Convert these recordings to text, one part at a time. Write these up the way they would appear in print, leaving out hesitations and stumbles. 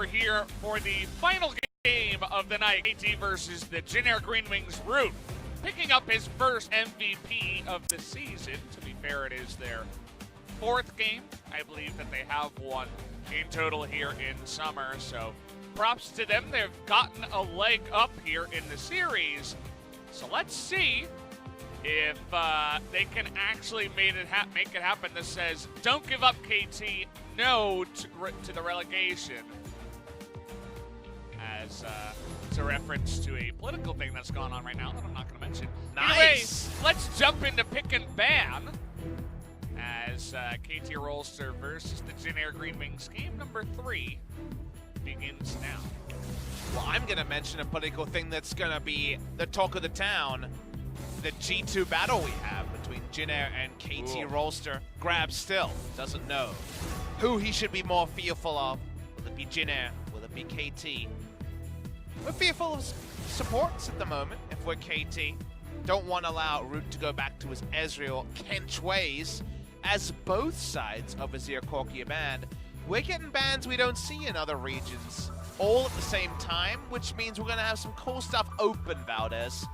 we're here for the final game of the night. KT versus the Jin Air Greenwings Root, picking up his first MVP of the season. To be fair, it is their fourth game. I believe that they have one in total here in summer, so props to them. They've gotten a leg up here in the series. So let's see if they can actually make it happen. This says, don't give up, KT. No to the relegation. As it's a reference to a political thing that's going on right now that I'm not going to mention. Nice. Anyway, let's jump into pick and ban as KT Rolster versus the Jin Air Greenwings. Game number 3 begins now. Well, I'm going to mention a political thing that's going to be the talk of the town. The G2 battle we have between Jin Air and KT Rolster. Grab still doesn't know who he should be more fearful of. Will it be Jin Air? Will it be KT? We're fearful of supports at the moment if we're KT. Don't want to allow Root to go back to his Ezreal Kench ways, as both sides of Azir Corki are banned. We're getting bans we don't see in other regions all at the same time, which means we're going to have some cool stuff open, Valdez.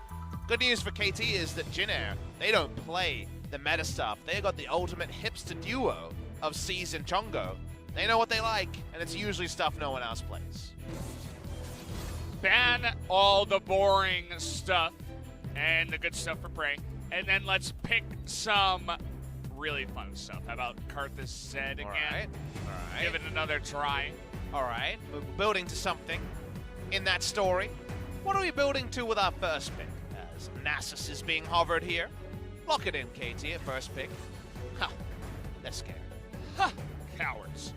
Good news for KT is that Jin Air, they don't play the meta stuff. They got the ultimate hipster duo of C's and Chongo. They know what they like, and it's usually stuff no one else plays. Ban all the boring stuff and the good stuff for Prey, and then let's pick some really fun stuff. How about Karthus Zed again? All right. Give it another try. All right, we're building to something in that story. What are we building to with our first pick? As Nasus is being hovered here. Lock it in, KT, at first pick. Ha, they're scared. Ha, cowards.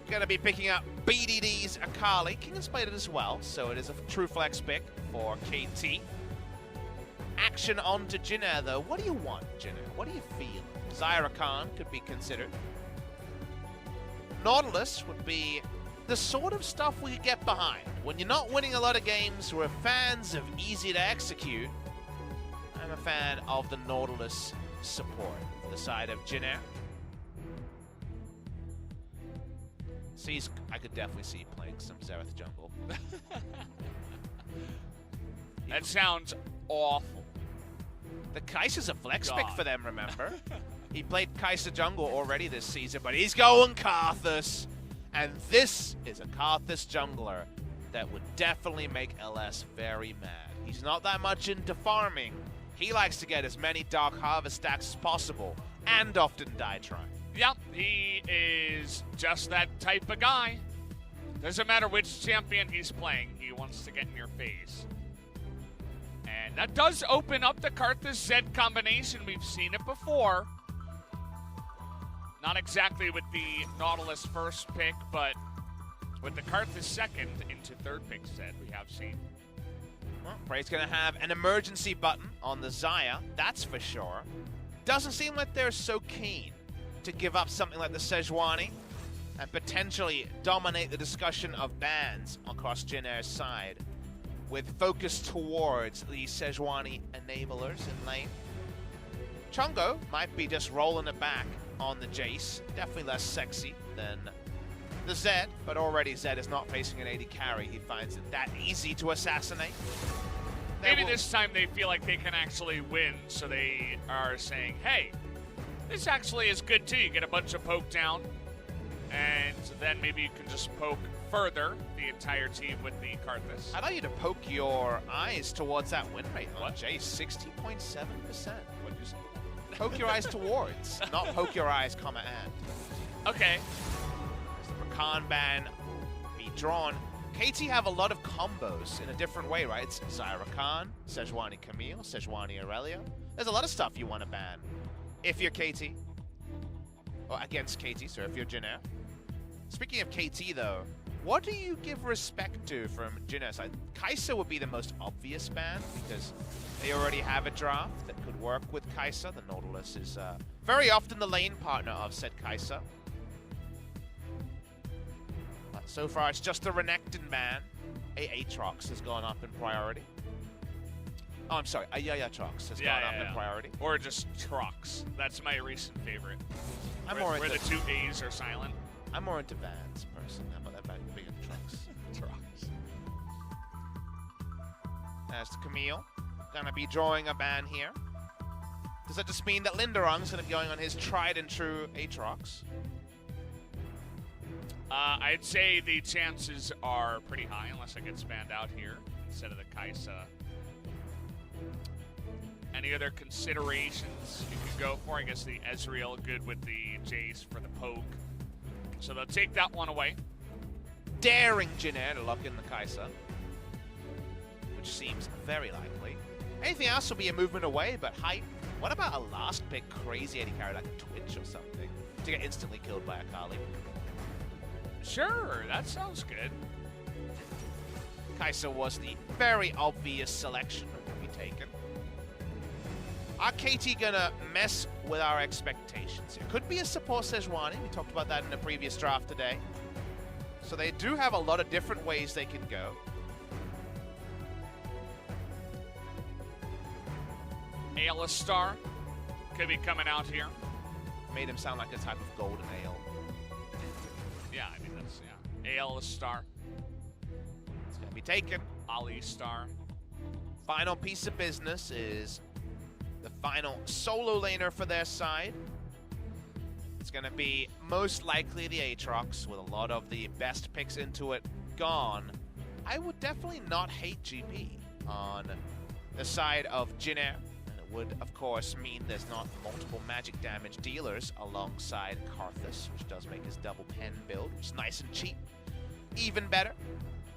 Gonna be picking up BDD's Akali. Kingen's played it as well, so it is a true flex pick for KT. Action on to Jin Air, though. What do you want, Jin Air? What do you feel? Zyra Khan could be considered. Nautilus would be the sort of stuff we get behind. When you're not winning a lot of games, we're fans of easy to execute. I'm a fan of the Nautilus support for the side of Jin Air. I could definitely see playing some Xerath jungle. That sounds awful. The Kai'Sa's a flex pick for them, remember? He played Kai'Sa jungle already this season, but he's going Karthus. And this is a Karthus jungler that would definitely make LS very mad. He's not that much into farming. He likes to get as many Dark Harvest stacks as possible, and often die trying. Yep, he is just that type of guy. Doesn't matter which champion he's playing, he wants to get in your face. And that does open up the Karthus Zed combination. We've seen it before. Not exactly with the Nautilus first pick, but with the Karthus second into third pick Zed, we have seen. Well, Prey's going to have an emergency button on the Xayah, that's for sure. Doesn't seem like they're so keen to give up something like the Sejuani and potentially dominate the discussion of bans across Jin Air's side, with focus towards the Sejuani enablers in lane. Chongo might be just rolling it back on the Jace, definitely less sexy than the Zed, but already Zed is not facing an AD carry. He finds it that easy to assassinate. Maybe this time they feel like they can actually win, so they are saying, hey, this actually is good too. You get a bunch of poke down, and then maybe you can just poke further the entire team with the Karthus. I'd like you to poke your eyes towards that win rate on Jace, 60.7%. What'd you say? Poke your eyes towards, not poke your eyes, comma, and. Okay. As the Rakan ban be drawn. KT have a lot of combos in a different way, right? It's Zyra Khan, Sejuani Camille, Sejuani Aurelia. There's a lot of stuff you want to ban if you're KT. Or against KT, so if you're Jin Air. Speaking of KT, though, what do you give respect to from Jin Air's side? Kai'Sa would be the most obvious ban because they already have a draft that could work with Kai'Sa. The Nautilus is very often the lane partner of said Kai'Sa. But so far, it's just the Renekton ban. Aatrox has gone up in priority. Oh, I'm sorry, Ayayatrox has gone up in priority. Or just Trox. That's my recent favorite. I'm where the two A's are silent. I'm more into Vans, personally. How about that being Trox? As Camille, gonna be drawing a ban here. Does that just mean that Lindarinag's gonna be going on his tried and true Aatrox? I'd say the chances are pretty high unless I get spanned out here instead of the Kaisa. Any other considerations you could go for? I guess the Ezreal good with the Jace for the poke. So they'll take that one away. Daring Jin Air to lock in the Kaisa, which seems very likely. Anything else will be a movement away, but hype. What about a last pick crazy AD carry like a Twitch or something to get instantly killed by a Kali? Sure, that sounds good. Kaisa was the very obvious selection to be taken. Are KT gonna mess with our expectations here? Could be a support Sejuani. We talked about that in the previous draft today. So they do have a lot of different ways they can go. Alistar could be coming out here. Made him sound like a type of golden ale. Yeah, I mean, that's, yeah. Alistar. It's gonna be taken. Alistar. Final piece of business is the final solo laner for their side. It's going to be most likely the Aatrox with a lot of the best picks into it gone. I would definitely not hate GP on the side of Jin Air. And it would, of course, mean there's not multiple magic damage dealers alongside Karthus, which does make his double pen build, which is nice and cheap. Even better.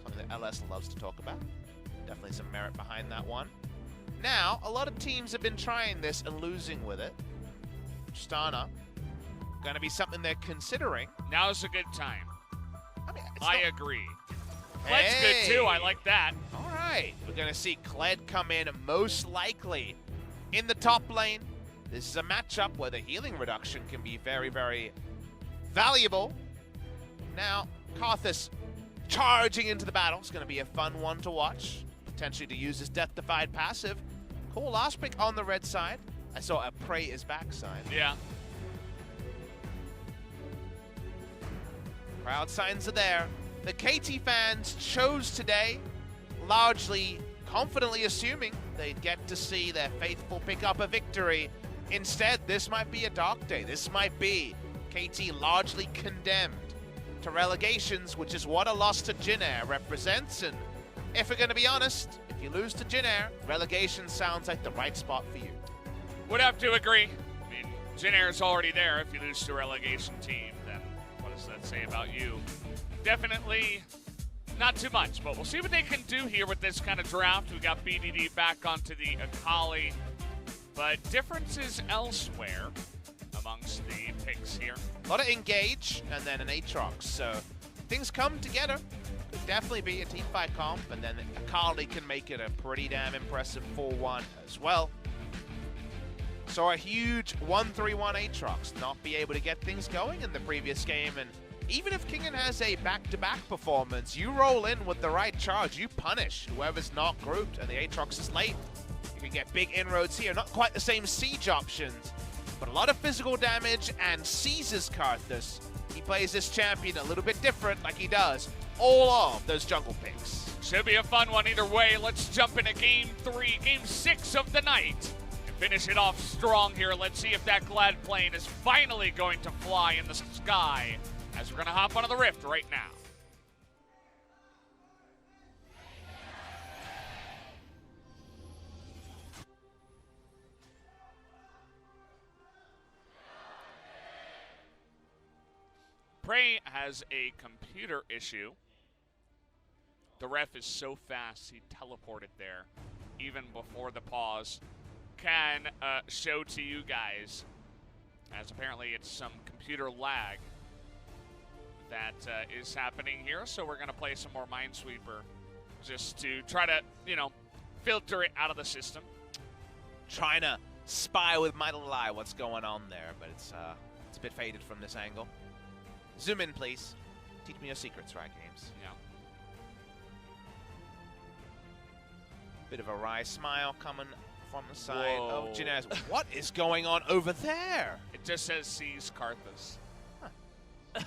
Something that LS loves to talk about. Definitely some merit behind that one. Now, a lot of teams have been trying this and losing with it. Stana, going to be something they're considering. Now's a good time. I mean, I agree. Kled's good too, I like that. All right, we're going to see Kled come in most likely in the top lane. This is a matchup where the healing reduction can be very, very valuable. Now, Karthus charging into the battle. It's going to be a fun one to watch. Potentially to use his Death-Defied passive. Cool last pick on the red side. I saw a Prey is back sign. Yeah. Crowd signs are there. The KT fans chose today, largely confidently assuming they'd get to see their faithful pick up a victory. Instead, this might be a dark day. This might be KT largely condemned to relegations, which is what a loss to Jin Air represents. And if we're going to be honest, if you lose to Jin Air, relegation sounds like the right spot for you. Would have to agree. I mean, Jin Air's already there. If you lose to a relegation team, then what does that say about you? Definitely not too much, but we'll see what they can do here with this kind of draft. We got BDD back onto the Akali, but differences elsewhere amongst the picks here. A lot of engage and then an Aatrox, so things come together. Could definitely be a teamfight comp, and then Akali can make it a pretty damn impressive 4-1 as well. So a huge 1-3-1 Aatrox not be able to get things going in the previous game, and even if Kingen has a back-to-back performance, you roll in with the right charge, you punish whoever's not grouped, and the Aatrox is late. You can get big inroads here, not quite the same siege options, but a lot of physical damage and seizes Karthus. He plays this champion a little bit different like he does all of those jungle picks. Should be a fun one either way. Let's jump into game 3, game 6 of the night. And finish it off strong here. Let's see if that Glad plane is finally going to fly in the sky as we're going to hop onto the Rift right now. Prey has a computer issue. The ref is so fast, he teleported there even before the pause. Can show to you guys, as apparently it's some computer lag that is happening here. So we're going to play some more Minesweeper just to try to, you know, filter it out of the system. Trying to spy with my little eye what's going on there, but it's a bit faded from this angle. Zoom in, please. Teach me your secrets, Riot Games. Yeah. Bit of a wry smile coming from the side of Jin Air. What is going on over there? It just says seize Karthus. Huh.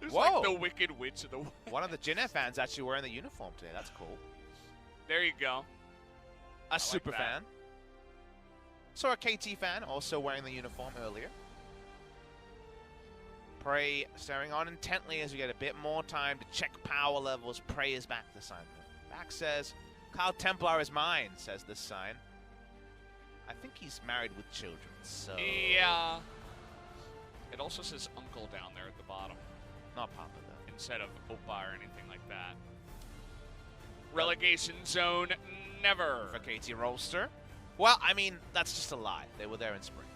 Just Whoa. like the Wicked Witch of the West. One of the Jin Air fans actually wearing the uniform today. That's cool. There you go. A super that. fan. Saw a KT fan also wearing the uniform earlier. Prey staring on intently as we get a bit more time to check power levels. Prey is back this sign. Back says, Cloud Templar is mine, says this sign. I think he's married with children, so... Yeah. It also says uncle down there at the bottom. Not Papa, though. Instead of Oppa or anything like that. Relegation zone, never. For KT Rolster. Well, I mean, that's just a lie. They were there in spring.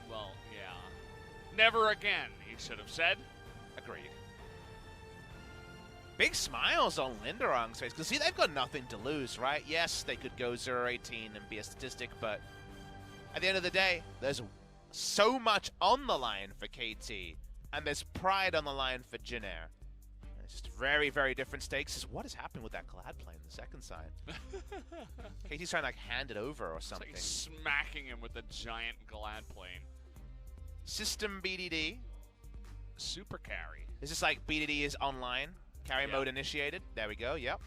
Well, yeah. Never again, he should have said. Agreed. Big smiles on Lindarinag's face, because see, they've got nothing to lose, right? Yes, they could go 0-18 and be a statistic, but at the end of the day, there's so much on the line for KT, and there's pride on the line for Jin Air. It's just very, very different stakes. What has happened with that Glad plane, the second side? KT's trying to like hand it over or something. It's like smacking him with a giant Glad plane. System BDD. Super carry. Is this like BDD is online? Carry mode initiated. There we go. Yep.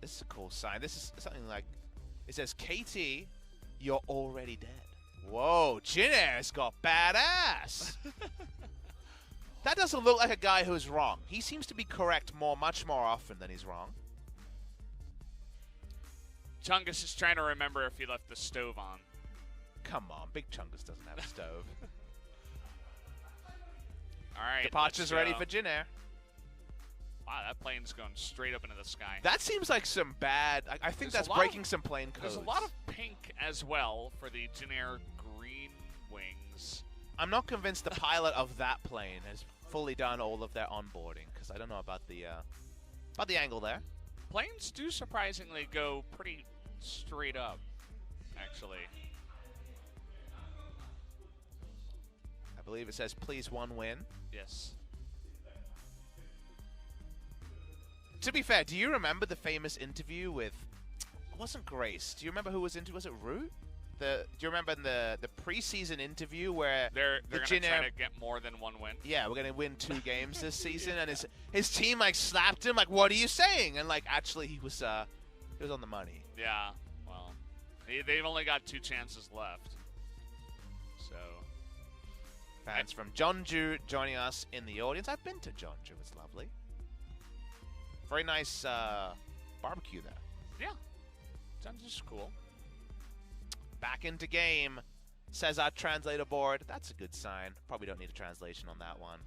This is a cool sign. This is something like, it says, KT, you're already dead. Whoa, Jin Air's got badass. That doesn't look like a guy who's wrong. He seems to be correct much more often than he's wrong. Chungus is trying to remember if he left the stove on. Come on, Big Chungus doesn't have a stove. All right, Departure's ready for Jin Air. Wow, that plane's going straight up into the sky. That seems like some bad... I think that's breaking some plane codes. There's a lot of pink as well for the Jin Air Greenwings. I'm not convinced the pilot of that plane has fully done all of their onboarding, because I don't know about the angle there. Planes do surprisingly go pretty straight up, actually. I believe it says, please one win. Yes. To be fair, do you remember the famous interview with... It wasn't Grace. Do you remember who was into? Was it Root? Do you remember in the preseason interview where they're the going Jin to try Air... to get more than one win? Yeah, we're going to win 2 games this season, and his team like slapped him like, what are you saying? And like actually he was on the money. Yeah, well, they've only got 2 chances left. So... Fans from Jeonju joining us in the audience. I've been to Jeonju. It's lovely. Very nice barbecue there. Yeah. Sounds just cool. Back into game, says our translator board. That's a good sign. Probably don't need a translation on that one.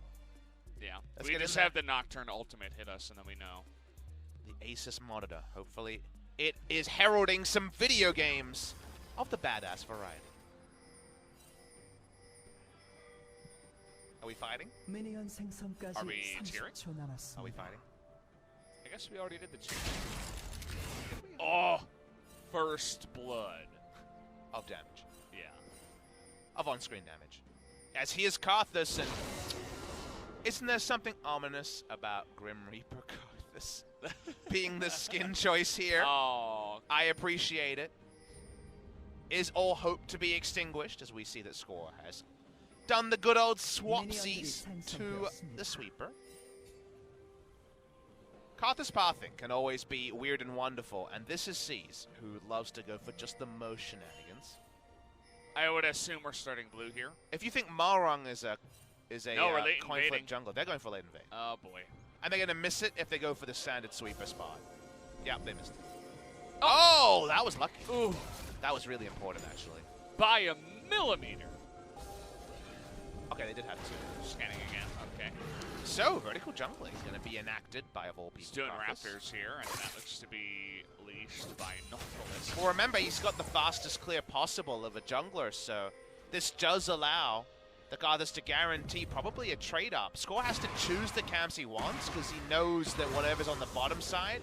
Yeah. Let's we get just in have the Nocturne Ultimate hit us, and then we know. The Asus monitor. Hopefully it is heralding some video games of the badass variety. Are we fighting? Are we cheering? Are we fighting? I guess we already did the cheering. Oh! First blood. Of damage. Yeah. Of on-screen damage. As he is Karthus, and isn't there something ominous about Grim Reaper Karthus being the skin choice here? Oh. I appreciate it. Is all hope to be extinguished, as we see that Score has done the good old swapsies to the sweeper. Karthus pathing can always be weird and wonderful, and this is C's, who loves to go for just the most shenanigans. I would assume we're starting blue here. If you think Mairang is a coin flip invading. jungle, they're going for late invade. Oh boy. And they're going to miss it if they go for the standard sweeper spot. Yeah, they missed it. Oh, that was lucky. Ooh. That was really important, actually. By a millimeter. Okay, they did have 2. Scanning again. Okay. So, vertical jungling is going to be enacted by, of all people, He's doing Karthus. Raptors here, and that looks to be leashed by Nautilus. Well, remember, he's got the fastest clear possible of a jungler, so this does allow the Karthus to guarantee probably a trade-up. Score has to choose the camps he wants, because he knows that whatever's on the bottom side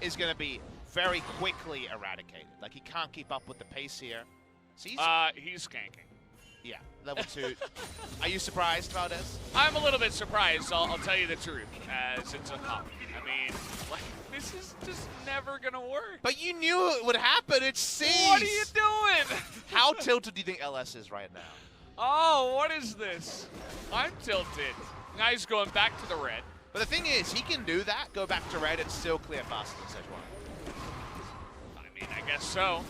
is going to be very quickly eradicated. Like, he can't keep up with the pace here. So he's skanking. Yeah, level 2. Are you surprised about this? I'm a little bit surprised, I'll tell you the truth, as it's a cop. I mean, like, this is just never going to work. But you knew it would happen. It's C's. What are you doing? How tilted do you think LS is right now? Oh, what is this? I'm tilted. Now he's going back to the red. But the thing is, he can do that, go back to red, and still clear faster than Sejuani. I mean, I guess so.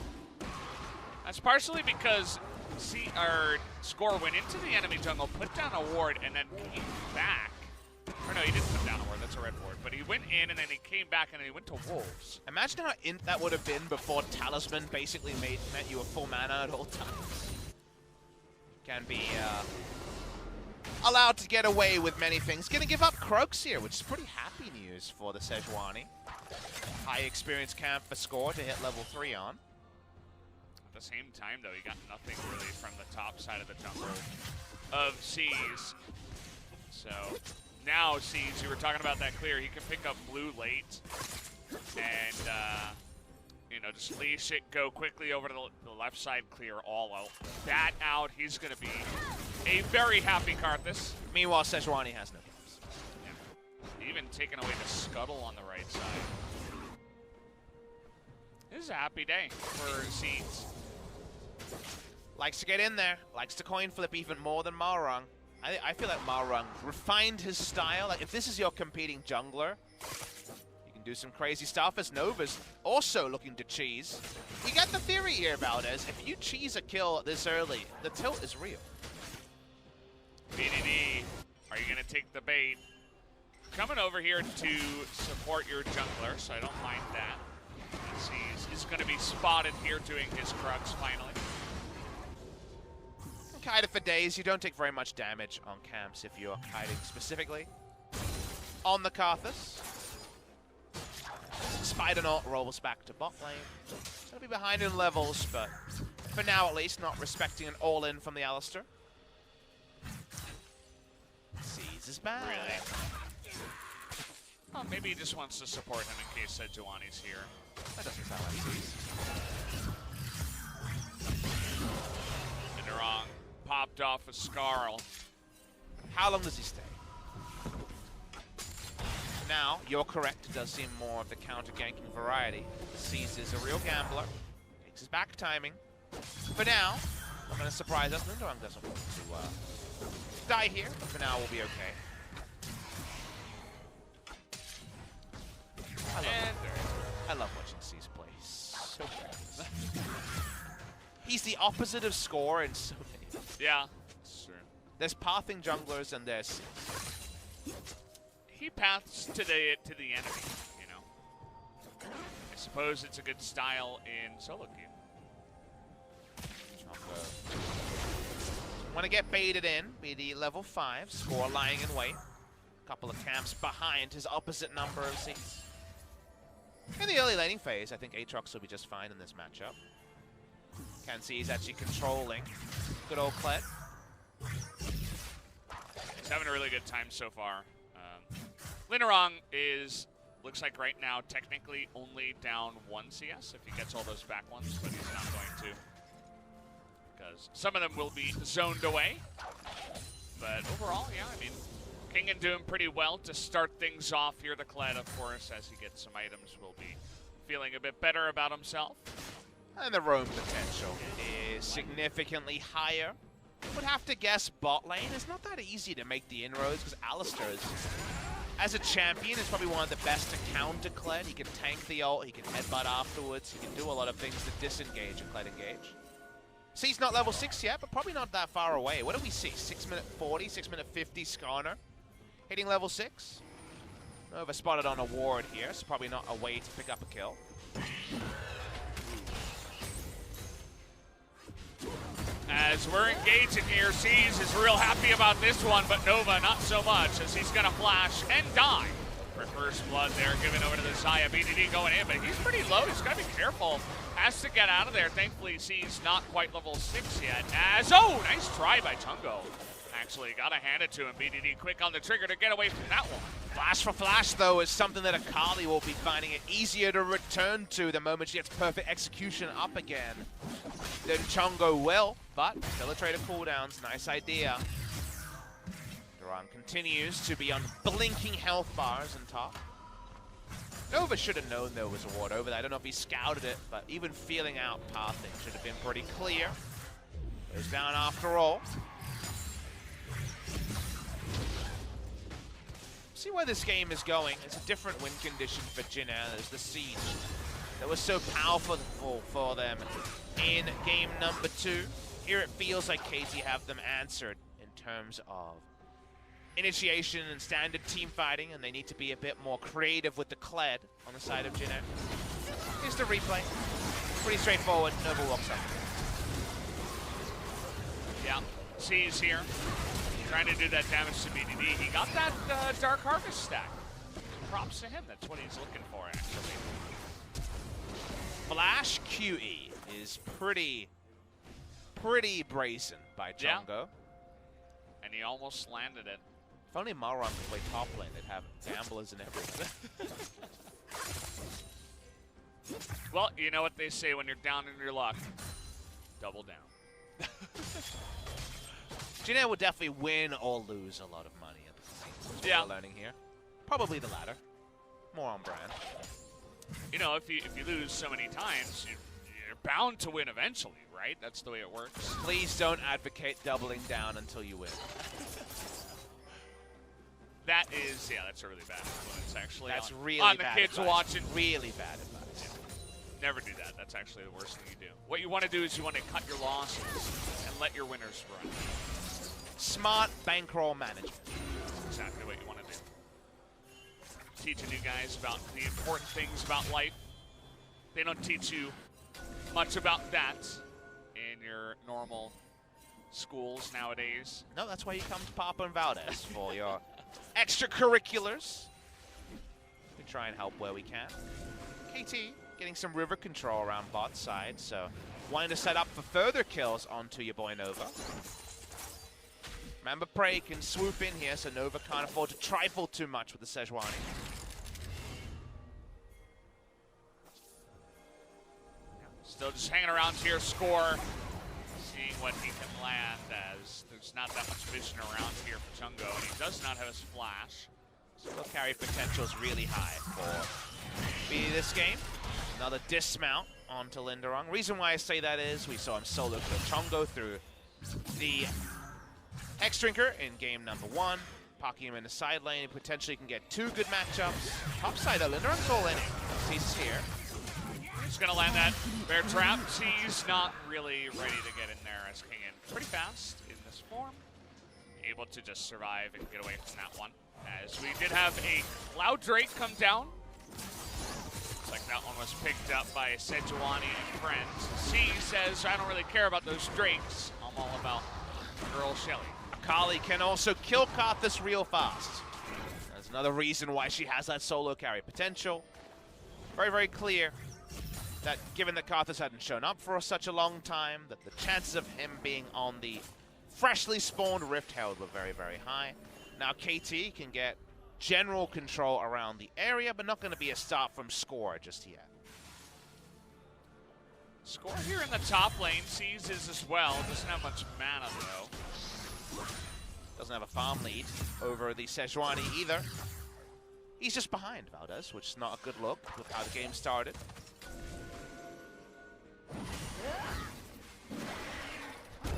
That's partially because Score went into the enemy jungle, put down a ward, and then came back. Or no, he didn't put down a ward, that's a red ward. But he went in, and then he came back, and then he went to wolves. Imagine how int that would have been before Talisman basically meant you a full mana at all times. Can be allowed to get away with many things. Gonna give up Croaks here, which is pretty happy news for the Sejuani. High experience camp for Score to hit level 3 on. At the same time, though, he got nothing really from the top side of the jungle of Seas. So now Seas, you were talking about that clear, he can pick up blue late and you know, just leash it, go quickly over to the left side, clear all out. That out, he's going to be a very happy Karthus. Meanwhile, Sejuani has no problems. Yeah. Even taking away the scuttle on the right side. This is a happy day for Seeds. Likes to get in there, likes to coin flip even more than Mairang. I feel like Mairang refined his style. Like, if this is your competing jungler, you can do some crazy stuff, as Nova's also looking to cheese. You get the theory here, Valdez. If you cheese a kill this early, the tilt is real. BDD, are you going to take the bait? Coming over here to support your jungler, so I don't mind that. He's going to be spotted here doing his Crux finally. Kite for days, you don't take very much damage on camps if you're kiting specifically. On the Karthus. Spider Knot rolls back to bot lane. Gonna be behind in levels, but for now at least, not respecting an all-in from the Alistar. Seas is back. Really? Well, maybe he just wants to support him in case Sejuani's here. That doesn't sound like Seas. Lindarinag popped off a Scarl. How long does he stay? Now, you're correct, it does seem more of the counter-ganking variety. Seas is a real gambler. Takes his back timing. For now, not going to surprise us. Lindarinag doesn't want to die here, but for now we'll be okay. I love watching Seas play. So good. He's the opposite of Score in so many. Yeah, that's true. There's pathing junglers and there's... He paths to the enemy, you know. I suppose it's a good style in solo queue. Want to get baited in, be the level 5, Score lying in wait. Couple of camps behind his opposite number of seats. In the early laning phase, I think Aatrox will be just fine in this matchup. Can see he's actually controlling good old Kled. He's having a really good time so far. Lindarinag looks like right now, technically only down 1 CS if he gets all those back ones, but he's not going to. Because some of them will be zoned away. But overall, yeah, I mean, Kingen doing pretty well to start things off here. The Kled, of course, as he gets some items, will be feeling a bit better about himself. And the roam potential is significantly higher. Would have to guess bot lane. It's not that easy to make the inroads because Alistar is, as a champion, is probably one of the best to counter Kled. He can tank the ult, he can headbutt afterwards, he can do a lot of things to disengage and Kled engage. See, he's not level 6 yet, but probably not that far away. What do we see? 6-minute 40, 6-minute 50 Skarner. Hitting level 6. Nova spotted on a ward here, so probably not a way to pick up a kill. As we're engaging here, Seas is real happy about this one, but Nova not so much, as he's going to flash and die. For first blood there, given over to the Xayah. BDD going in, but he's pretty low. He's got to be careful. Has to get out of there. Thankfully, Seas not quite level 6 yet. Oh, nice try by Tungo. Actually, got to hand it to him. BDD quick on the trigger to get away from that one. Flash for flash, though, is something that Akali will be finding it easier to return to the moment she gets perfect execution up again than Chongo will. But Filtrator cooldowns, nice idea. Duran continues to be on blinking health bars on top. Nova should have known there was a ward over there. I don't know if he scouted it, but even feeling out pathing should have been pretty clear. Goes down after all. see where this game is going. It's a different win condition for Jin Air. There's the siege that was so powerful for them in game number 2. Here it feels like KT have them answered in terms of initiation and standard team fighting, and they need to be a bit more creative with the Kled on the side of Jin Air. Here's the replay. Pretty straightforward. Nova walks up. Yeah, C's here, trying to do that damage to BDD. He got that Dark Harvest stack. Props to him, that's what he's looking for, actually. Flash QE is pretty brazen by Chongo. Yeah. And he almost landed it. If only Mairang could play top lane, they'd have gamblers and everything. Well, you know what they say when you're down in your luck. Double down. Jin Air will definitely win or lose a lot of money at the time. That's what we're learning here. Probably the latter. More on brand. You know, if you lose so many times, you're bound to win eventually, right? That's the way it works. Please don't advocate doubling down until you win. That is, yeah, that's a really bad influence, actually. That's on, really on bad the kids advice. watching. Really bad advice. Yeah. Never do that. That's actually the worst thing you do. What you want to do is you want to cut your losses and let your winners run. Smart bankroll management. That's exactly what you want to do. Teaching you guys about the important things about life. They don't teach you much about that in your normal schools nowadays. No, that's why you come to Papa and Valdez for your extracurriculars. We try and help where we can. KT getting some river control around bot side, so wanting to set up for further kills onto your boy Nova. Remember, Prey can swoop in here, so Nova can't afford to trifle too much with the Sejuani. Still just hanging around here, score. Seeing what he can land, as there's not that much vision around here for Chungo, and he does not have his flash. Solo carry potential is really high for B this game. Another dismount onto Lindarinag. Reason why I say that is we saw him solo kill Chungo through the X-Drinker in game number 1. Parking him in the side lane, he potentially can get 2 good matchups. Top side though, Lindarinag's all in it. He's here. He's gonna land that bear trap. He's not really ready to get in there as Kingen. Pretty fast in this form. Able to just survive and get away from that one. As we did have a Cloud Drake come down. Looks like that one was picked up by Sejuani and friends. C says, I don't really care about those Drakes. I'm all about girl Shelly. Akali can also kill Karthus real fast. That's another reason why she has that solo carry potential. Very, very clear that given that Karthus hadn't shown up for such a long time, that the chances of him being on the freshly spawned Rift Herald were very, very high. Now KT can get general control around the area, but not going to be a start from score just yet. Score here in the top lane, sees his as well. Doesn't have much mana though. Doesn't have a farm lead over the Sejuani either. He's just behind Valdez, which is not a good look with how the game started.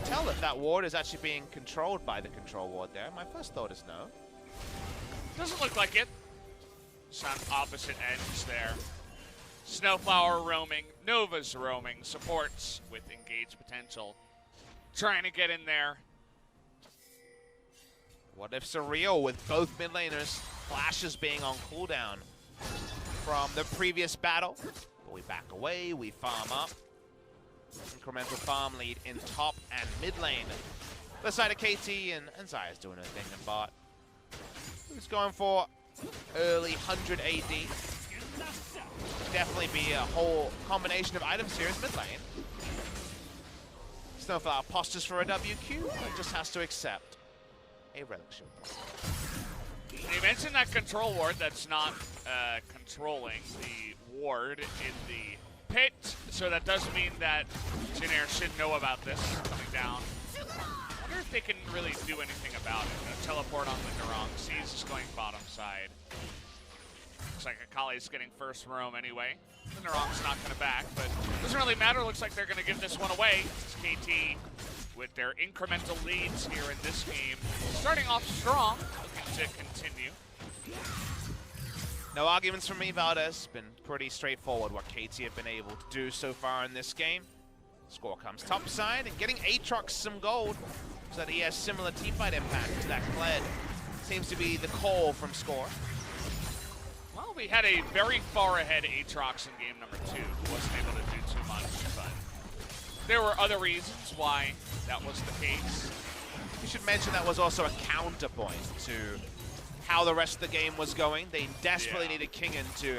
Tell if that ward is actually being controlled by the control ward there. My first thought is no. Doesn't look like it. Just on opposite ends there. SnowFlower roaming, Nova's roaming, supports with engaged potential. Trying to get in there. What if Surreal with both mid laners, flashes being on cooldown from the previous battle? But we back away, we farm up. Incremental farm lead in top and mid lane. The side of KT and Zaya's doing her thing in bot. Who's going for early 100 AD? Definitely be a whole combination of items here in mid lane. SnowFlower postures for a WQ, but just has to accept a relic shield. You mentioned that control ward that's not controlling the ward in the pit, so that does mean that Jin Air should know about this coming down. I wonder if they can really do anything about it. Teleport on Lindarinag. C's is going bottom side. Looks like Akali's getting first roam anyway. Lindarinag's not going to back, but it doesn't really matter. Looks like they're going to give this one away. It's KT with their incremental leads here in this game. Starting off strong, looking to continue. No arguments from me, Valdez. Been pretty straightforward what KT have been able to do so far in this game. Score comes topside, and getting Aatrox some gold so that he has similar teamfight impact to that Kled. Seems to be the call from Score. Well, we had a very far ahead Aatrox in game number 2. Who wasn't able to do too much, but there were other reasons why that was the case. We should mention that was also a counterpoint to how the rest of the game was going. They desperately needed Kingen to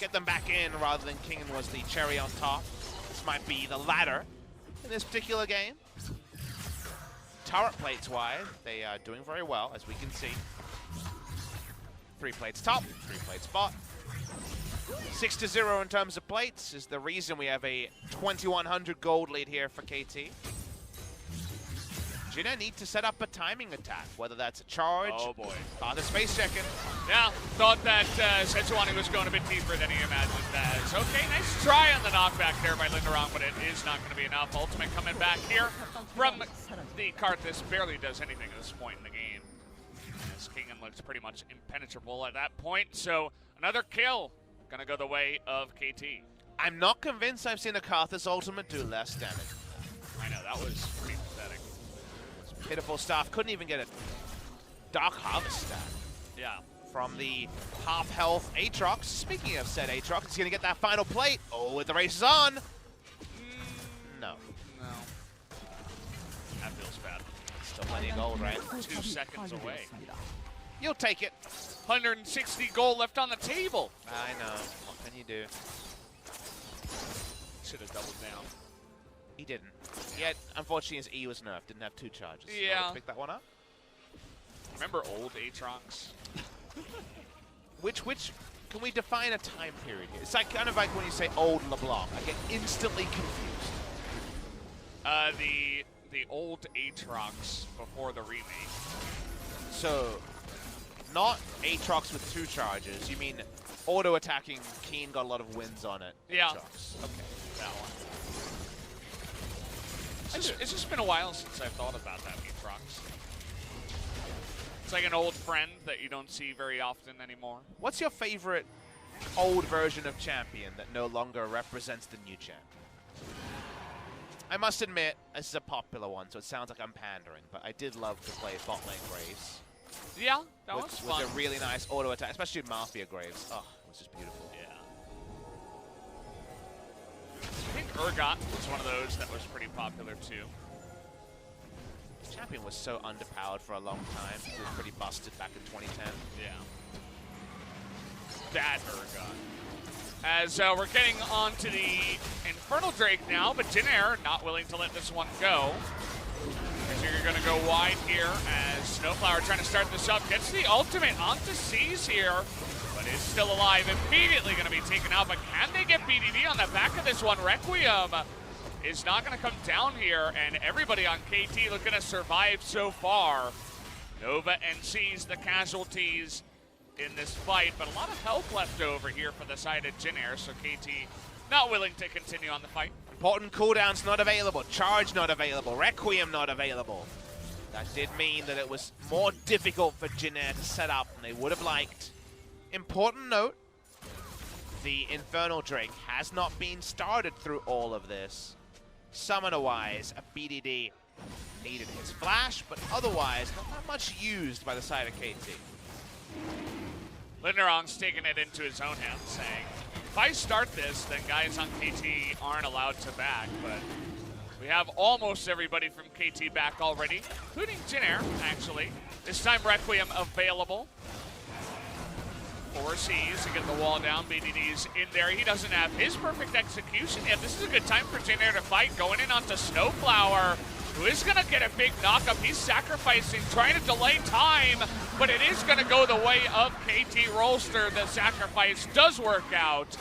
get them back in rather than Kingen was the cherry on top. This might be the latter in this particular game. Turret plates-wise, they are doing very well, as we can see. 3 plates top, 3 plates bot. 6-0 in terms of plates is the reason we have a 2100 gold lead here for KT. Jin Air need to set up a timing attack, whether that's a charge. Oh boy. The space checking. Yeah, thought that Sejuani was going a bit deeper than he imagined. As okay, nice try on the knockback there by Lindarinag, but it is not going to be enough. Ultimate coming back here from the Karthus. Barely does anything at this point in the game, as Kingen looks pretty much impenetrable at that point. So another kill going to go the way of KT. I'm not convinced I've seen a Karthus ultimate do less damage. I know, that was pretty pathetic. Pitiful stuff. Couldn't even get a Dark Harvest stat. Yeah. From the half-health Aatrox. Speaking of said Aatrox, he's going to get that final plate. Oh, with the race is on. No. No. That feels bad. Still plenty of gold, right? 2 seconds away. You'll take it. 160 gold left on the table. I know. What can you do? Should have doubled down. He didn't. Yet, unfortunately, his E was nerfed. Didn't have 2 charges. Yeah. Let's pick that one up. Remember old Aatrox? Which, can we define a time period here? It's like kind of like when you say old LeBlanc. I get instantly confused. The old Aatrox before the remake. So, not Aatrox with 2 charges. You mean auto-attacking Keen got a lot of wins on it. Yeah. Aatrox. Okay. That one. It's just been a while since I've thought about that Aatrox. It's like an old friend that you don't see very often anymore. What's your favorite old version of champion that no longer represents the new champ? I must admit, this is a popular one, so it sounds like I'm pandering, but I did love to play bot lane Graves. Yeah, that was fun. With a really nice auto attack, especially Mafia Graves. Oh, it was just beautiful. Yeah. I think Urgot was one of those that was pretty popular too. Champion was so underpowered for a long time. He was pretty busted back in 2010. Yeah. That Urgot. As we're getting on to the Infernal Drake now, but Jin Air not willing to let this one go. So you're going to go wide here as SnowFlower trying to start this up. Gets the ultimate onto C's here, but is still alive. Immediately going to be taken out, but can they get BDD on the back of this one? Requiem is not going to come down here, and everybody on KT looking to survive so far. Nova and C's the casualties in this fight, but a lot of health left over here for the side of Jin Air, so KT not willing to continue on the fight. Important cooldowns not available, charge not available, Requiem not available. That did mean that it was more difficult for Jin Air to set up than they would have liked. Important note, the Infernal Drake has not been started through all of this. Summoner-wise, a BDD needed his flash, but otherwise not that much used by the side of KT. Lindarinag's taking it into his own hands, saying, if I start this, then guys on KT aren't allowed to back, but we have almost everybody from KT back already, including Jin Air, actually. This time Requiem available. 4 C's to get the wall down. BDD's in there. He doesn't have his perfect execution yet. This is a good time for Jin Air to fight, going in onto SnowFlower, who is going to get a big knockup. He's sacrificing, trying to delay time, but it is going to go the way of KT Rolster. The sacrifice does work out,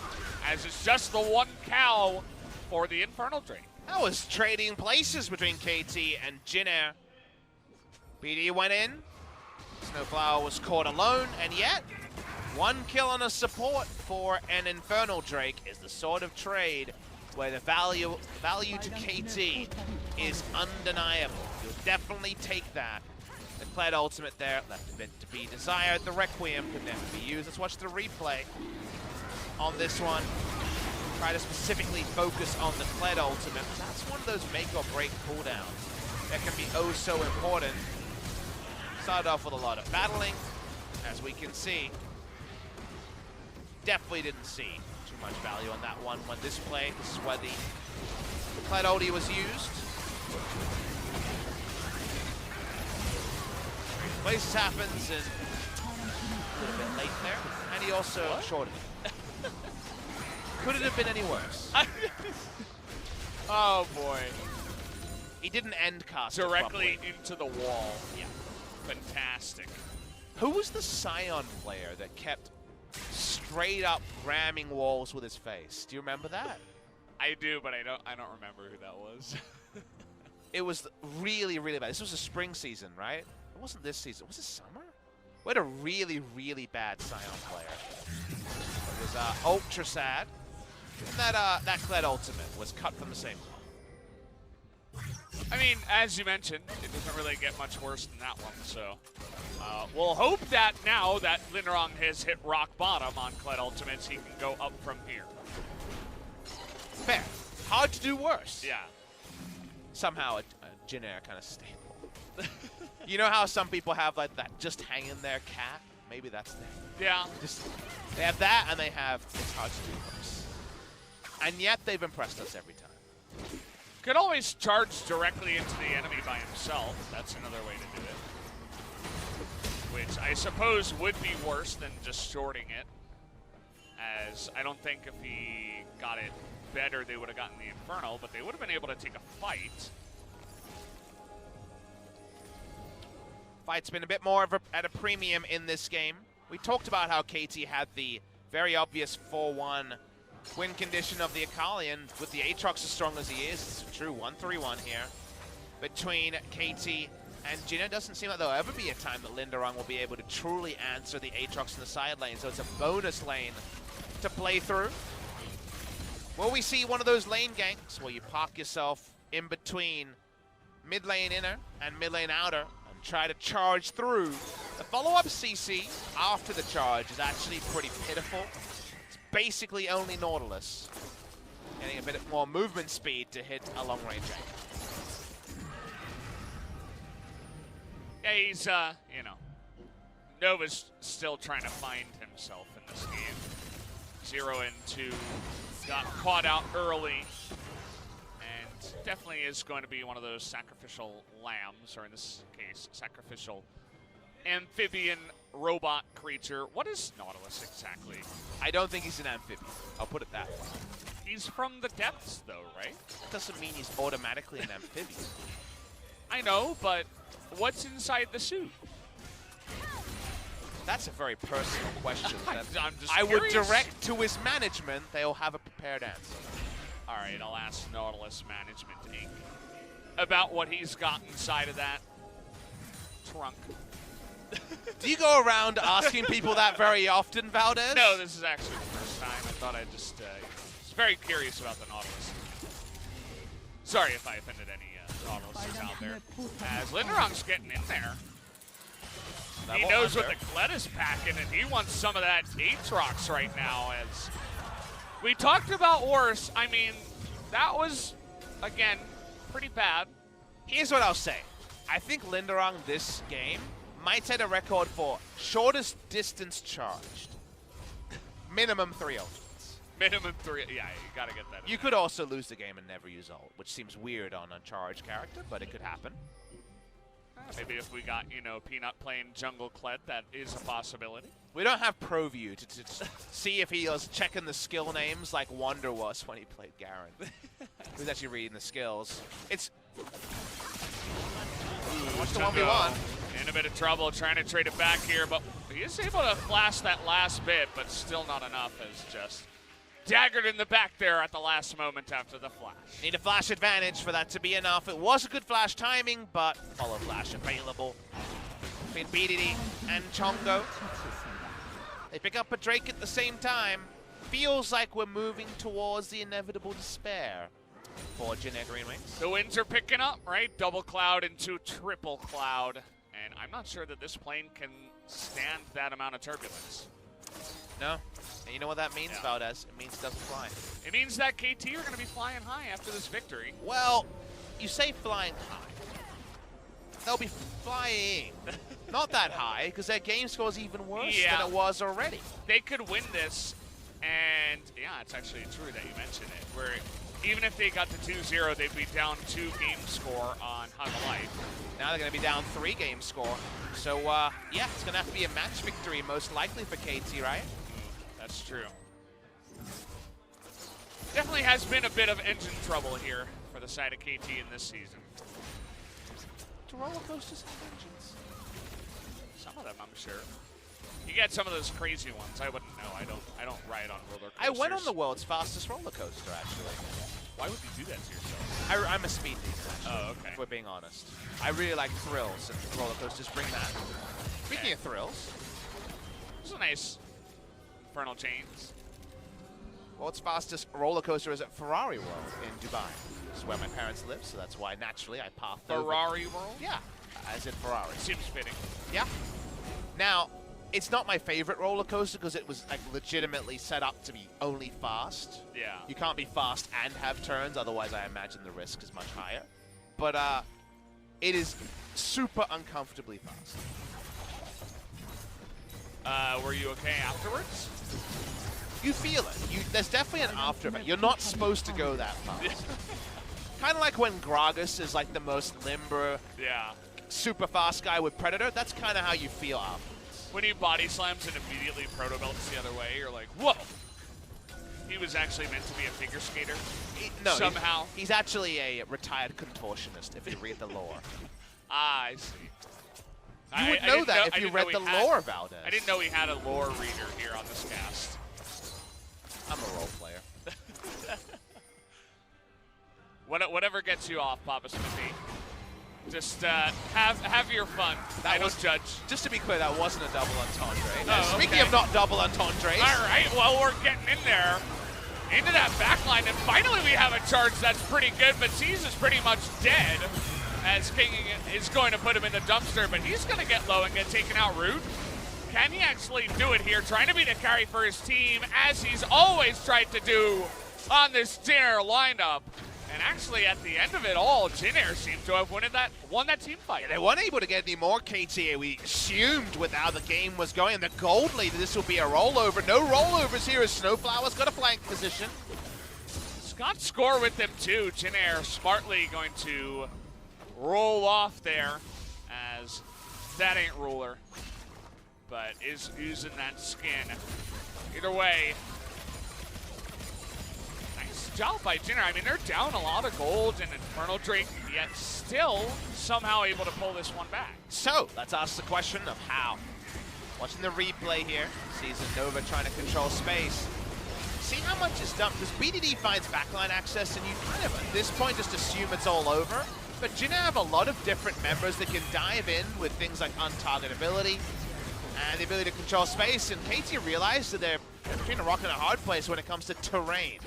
as it's just the 1 cow for the Infernal Drake. That was trading places between KT and Jin Air. BD went in. SnowFlower was caught alone, and yet 1 kill on a support for an Infernal Drake is the sort of trade where the value to KT is undeniable. You'll definitely take that The Kled ultimate there, left a bit to be desired. The Requiem could never be used. Let's watch the replay on this one. Try to specifically focus on the Kled ultimate. That's one of those make or break cooldowns that can be oh so important. Started off with a lot of battling, as we can see. Definitely didn't see too much value on that one when this play. This is where the Kled ulti was used. Places happens and a little bit late there. And he also shorted it. Could it have been any worse? Oh boy. He didn't end cast directly into the wall. Yeah. Fantastic. Who was the Scion player that kept straight up ramming walls with his face? Do you remember that? I do, but I don't remember who that was. It was really, really bad. This was a spring season, right? It wasn't this season. Was it summer? We had a really, really bad Scion player. It was ultra sad. And that Kled ultimate was cut from the same cloth. I mean, as you mentioned, it doesn't really get much worse than that one, so we'll hope that now that Lindarinag has hit rock bottom on Kled ultimates, he can go up from here. Fair. Hard to do worse. Yeah. Somehow a Jin Air kind of stable. You know how some people have like that just hang in there cat? Maybe that's them. Yeah. They have that and they have it's hard to do worse. And yet they've impressed us every time. Could always charge directly into the enemy by himself. That's another way to do it. Which I suppose would be worse than just shorting it. As I don't think if he got it better, they would have gotten the Infernal, but they would have been able to take a fight. Fight's been a bit more of at a premium in this game. We talked about how KT had the very obvious 4-1 win condition of the Akali, and with the Aatrox as strong as he is, it's true 1-3-1 here between KT and Jin Air. Doesn't seem like there'll ever be a time that Lindarinag will be able to truly answer the Aatrox in the side lane, so it's a bonus lane to play through. Will we see one of those lane ganks where you park yourself in between mid lane inner and mid lane outer and try to charge through? The follow-up CC after the charge is actually pretty pitiful. It's basically only Nautilus getting a bit more movement speed to hit a long-range angle. Yeah, he's, you know, Nova's still trying to find himself in this game. 0 and 2, got caught out early, and definitely is going to be one of those sacrificial lambs, or in this case, sacrificial amphibian robot creature. What is Nautilus exactly? I don't think he's an amphibian. I'll put it that way. He's from the depths, though, right? That doesn't mean he's automatically an amphibian. I know, but what's inside the suit? That's a very personal question. I'm just I would curious. direct to his management. They'll have a prepared answer. All right, I'll ask Nautilus Management Inc. about what he's got inside of that trunk. Do you go around asking people that very often, Valdez? No, this is actually the first time. I thought I'd just was very curious about the Nautilus. Sorry if I offended any Nautiluses out there. As Lindarinag's getting in there. He knows what the Kled is packing, and he wants some of that Aatrox right now. As we talked about worse, I mean, that was, again, pretty bad. Here's what I'll say. I think Lindarinag this game might set a record for shortest distance charged. Minimum 3 ultimates. Minimum 3, yeah, you gotta get that. You could also lose the game and never use ult, which seems weird on a charged character, but it could happen. Maybe if we got, you know, Peanut playing jungle Kled, that is a possibility. We don't have ProView to see if he was checking the skill names like Wonder was when he played Garen. He was actually reading the skills. It's... Watch the 1v1. In a bit of trouble trying to trade it back here, but he is able to flash that last bit, but still not enough, as just daggered in the back there at the last moment after the flash. Need a flash advantage for that to be enough. It was a good flash timing, but follow flash available between BDD and Chongo. They pick up a Drake at the same time. Feels like we're moving towards the inevitable despair for Jin Air Greenwings. The winds are picking up, right? Double cloud into triple cloud. And I'm not sure that this plane can stand that amount of turbulence. No. And you know what that means, Yeah. Valdez? It means it doesn't fly. It means that KT are going to be flying high after this victory. Well, you say flying high. They'll be flying. Not that high, because their game score is even worse than it was already. They could win this, and yeah, it's actually true that you mentioned it, where even if they got to 2-0, they'd be down 2 game score on Hug of Life. Now they're going to be down 3 game score. So, yeah, it's going to have to be a match victory, most likely for KT, right? That's true. Definitely has been a bit of engine trouble here for the side of KT in this season. Do roller coasters have engines? Some of them, I'm sure. You get some of those crazy ones. I wouldn't know. I don't ride on roller coasters. I went on the world's fastest roller coaster, actually. Why would you do that to yourself? I'm a speed thief, actually, Oh, okay. if we're being honest. I really like thrills, and roller coasters bring that. Speaking of thrills, It's a nice Infernal Chains. world's fastest roller coaster is at Ferrari World in Dubai. This is where my parents live, so that's why naturally I pathed over. Ferrari World? Yeah, as in Ferrari. Seems fitting. Yeah. Now, it's not my favorite roller coaster because it was like legitimately set up to be only fast. Yeah. You can't be fast and have turns, otherwise I imagine the risk is much higher. But it is super uncomfortably fast. Were you okay afterwards? You feel it. There's definitely an after effect. You're not supposed to go that fast. Kind of like when Gragas is like the most limber, Yeah. super fast guy with Predator. That's kind of how you feel afterwards. When he body slams and immediately proto belts the other way, you're like, whoa! He was actually meant to be a figure skater. No, somehow. He's actually a retired contortionist, if you read the lore. Ah, I see. You would I know didn't that I if you didn't read know the he had- lore about it. I didn't know he had a lore reader here on this cast. I'm a role player. Whatever gets you off, Papa Smithy. Just have your fun. I don't judge. Just to be clear, that wasn't a double entendre. Oh, Speaking okay. of not double entendres. All right, well, we're getting in there. Into that backline, and finally we have a charge that's pretty good, but C's is pretty much dead, as Kingen is going to put him in the dumpster, but he's going to get low and get taken out root. Can he actually do it here, trying to be the carry for his team, as he's always tried to do on this Jin Air lineup? And actually, at the end of it all, Jin Air seemed to have won that team fight. They weren't able to get any more KTA. We assumed with how the game was going. The gold lead, this will be a rollover. No rollovers here as SnowFlower's got a flank position. Scott score with them too. Jin Air smartly going to roll off there, as that ain't ruler, but is using that skin. Either way, nice job by Jin Air. I mean, they're down a lot of gold and Infernal Drake, yet still somehow able to pull this one back. So, let's ask the question of how. Watching the replay here, sees Nova trying to control space. See how much is done, because BDD finds backline access, and you kind of, at this point, just assume it's all over. But Jin Air have a lot of different members that can dive in with things like untargetability and the ability to control space, and KT realized that they're between a rock and a hard place when it comes to terrain.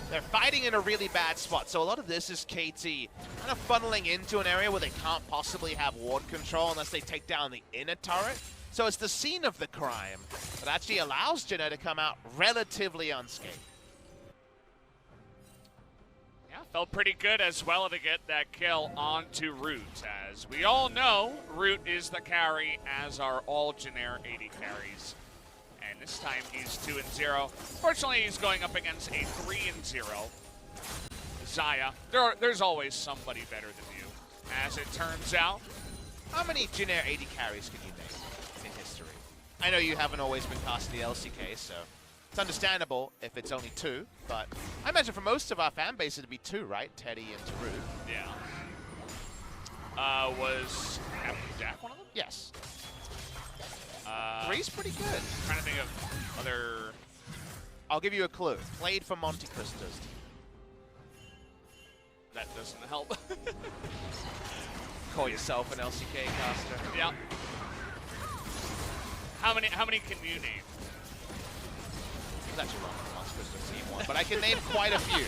They're fighting in a really bad spot, so a lot of this is KT kind of funneling into an area where they can't possibly have ward control unless they take down the inner turret. So it's the scene of the crime that actually allows Jin Air to come out relatively unscathed. Yeah, felt pretty good as well to get that kill onto Root. As we all know, Root is the carry, as are all Jin Air 80 carries. And this time he's 2-0. Fortunately, he's going up against a 3-0 Xayah. There's always somebody better than you, as it turns out. How many Jin Air 80 carries can you name in history? I know you haven't always been casting the LCK, so it's understandable if it's only 2, but I imagine for most of our fan base it'd be 2, right? Teddy and Tarut. Yeah. Was Captain Jack one of them? Yes. 3's pretty good. Trying to think of other. I'll give you a clue. Played for Monte Cristo's team. That doesn't help. Call yourself an LCK caster. Yeah. How many can you name? It's actually wrong for Monte Cristo's team one, but I can name quite a few.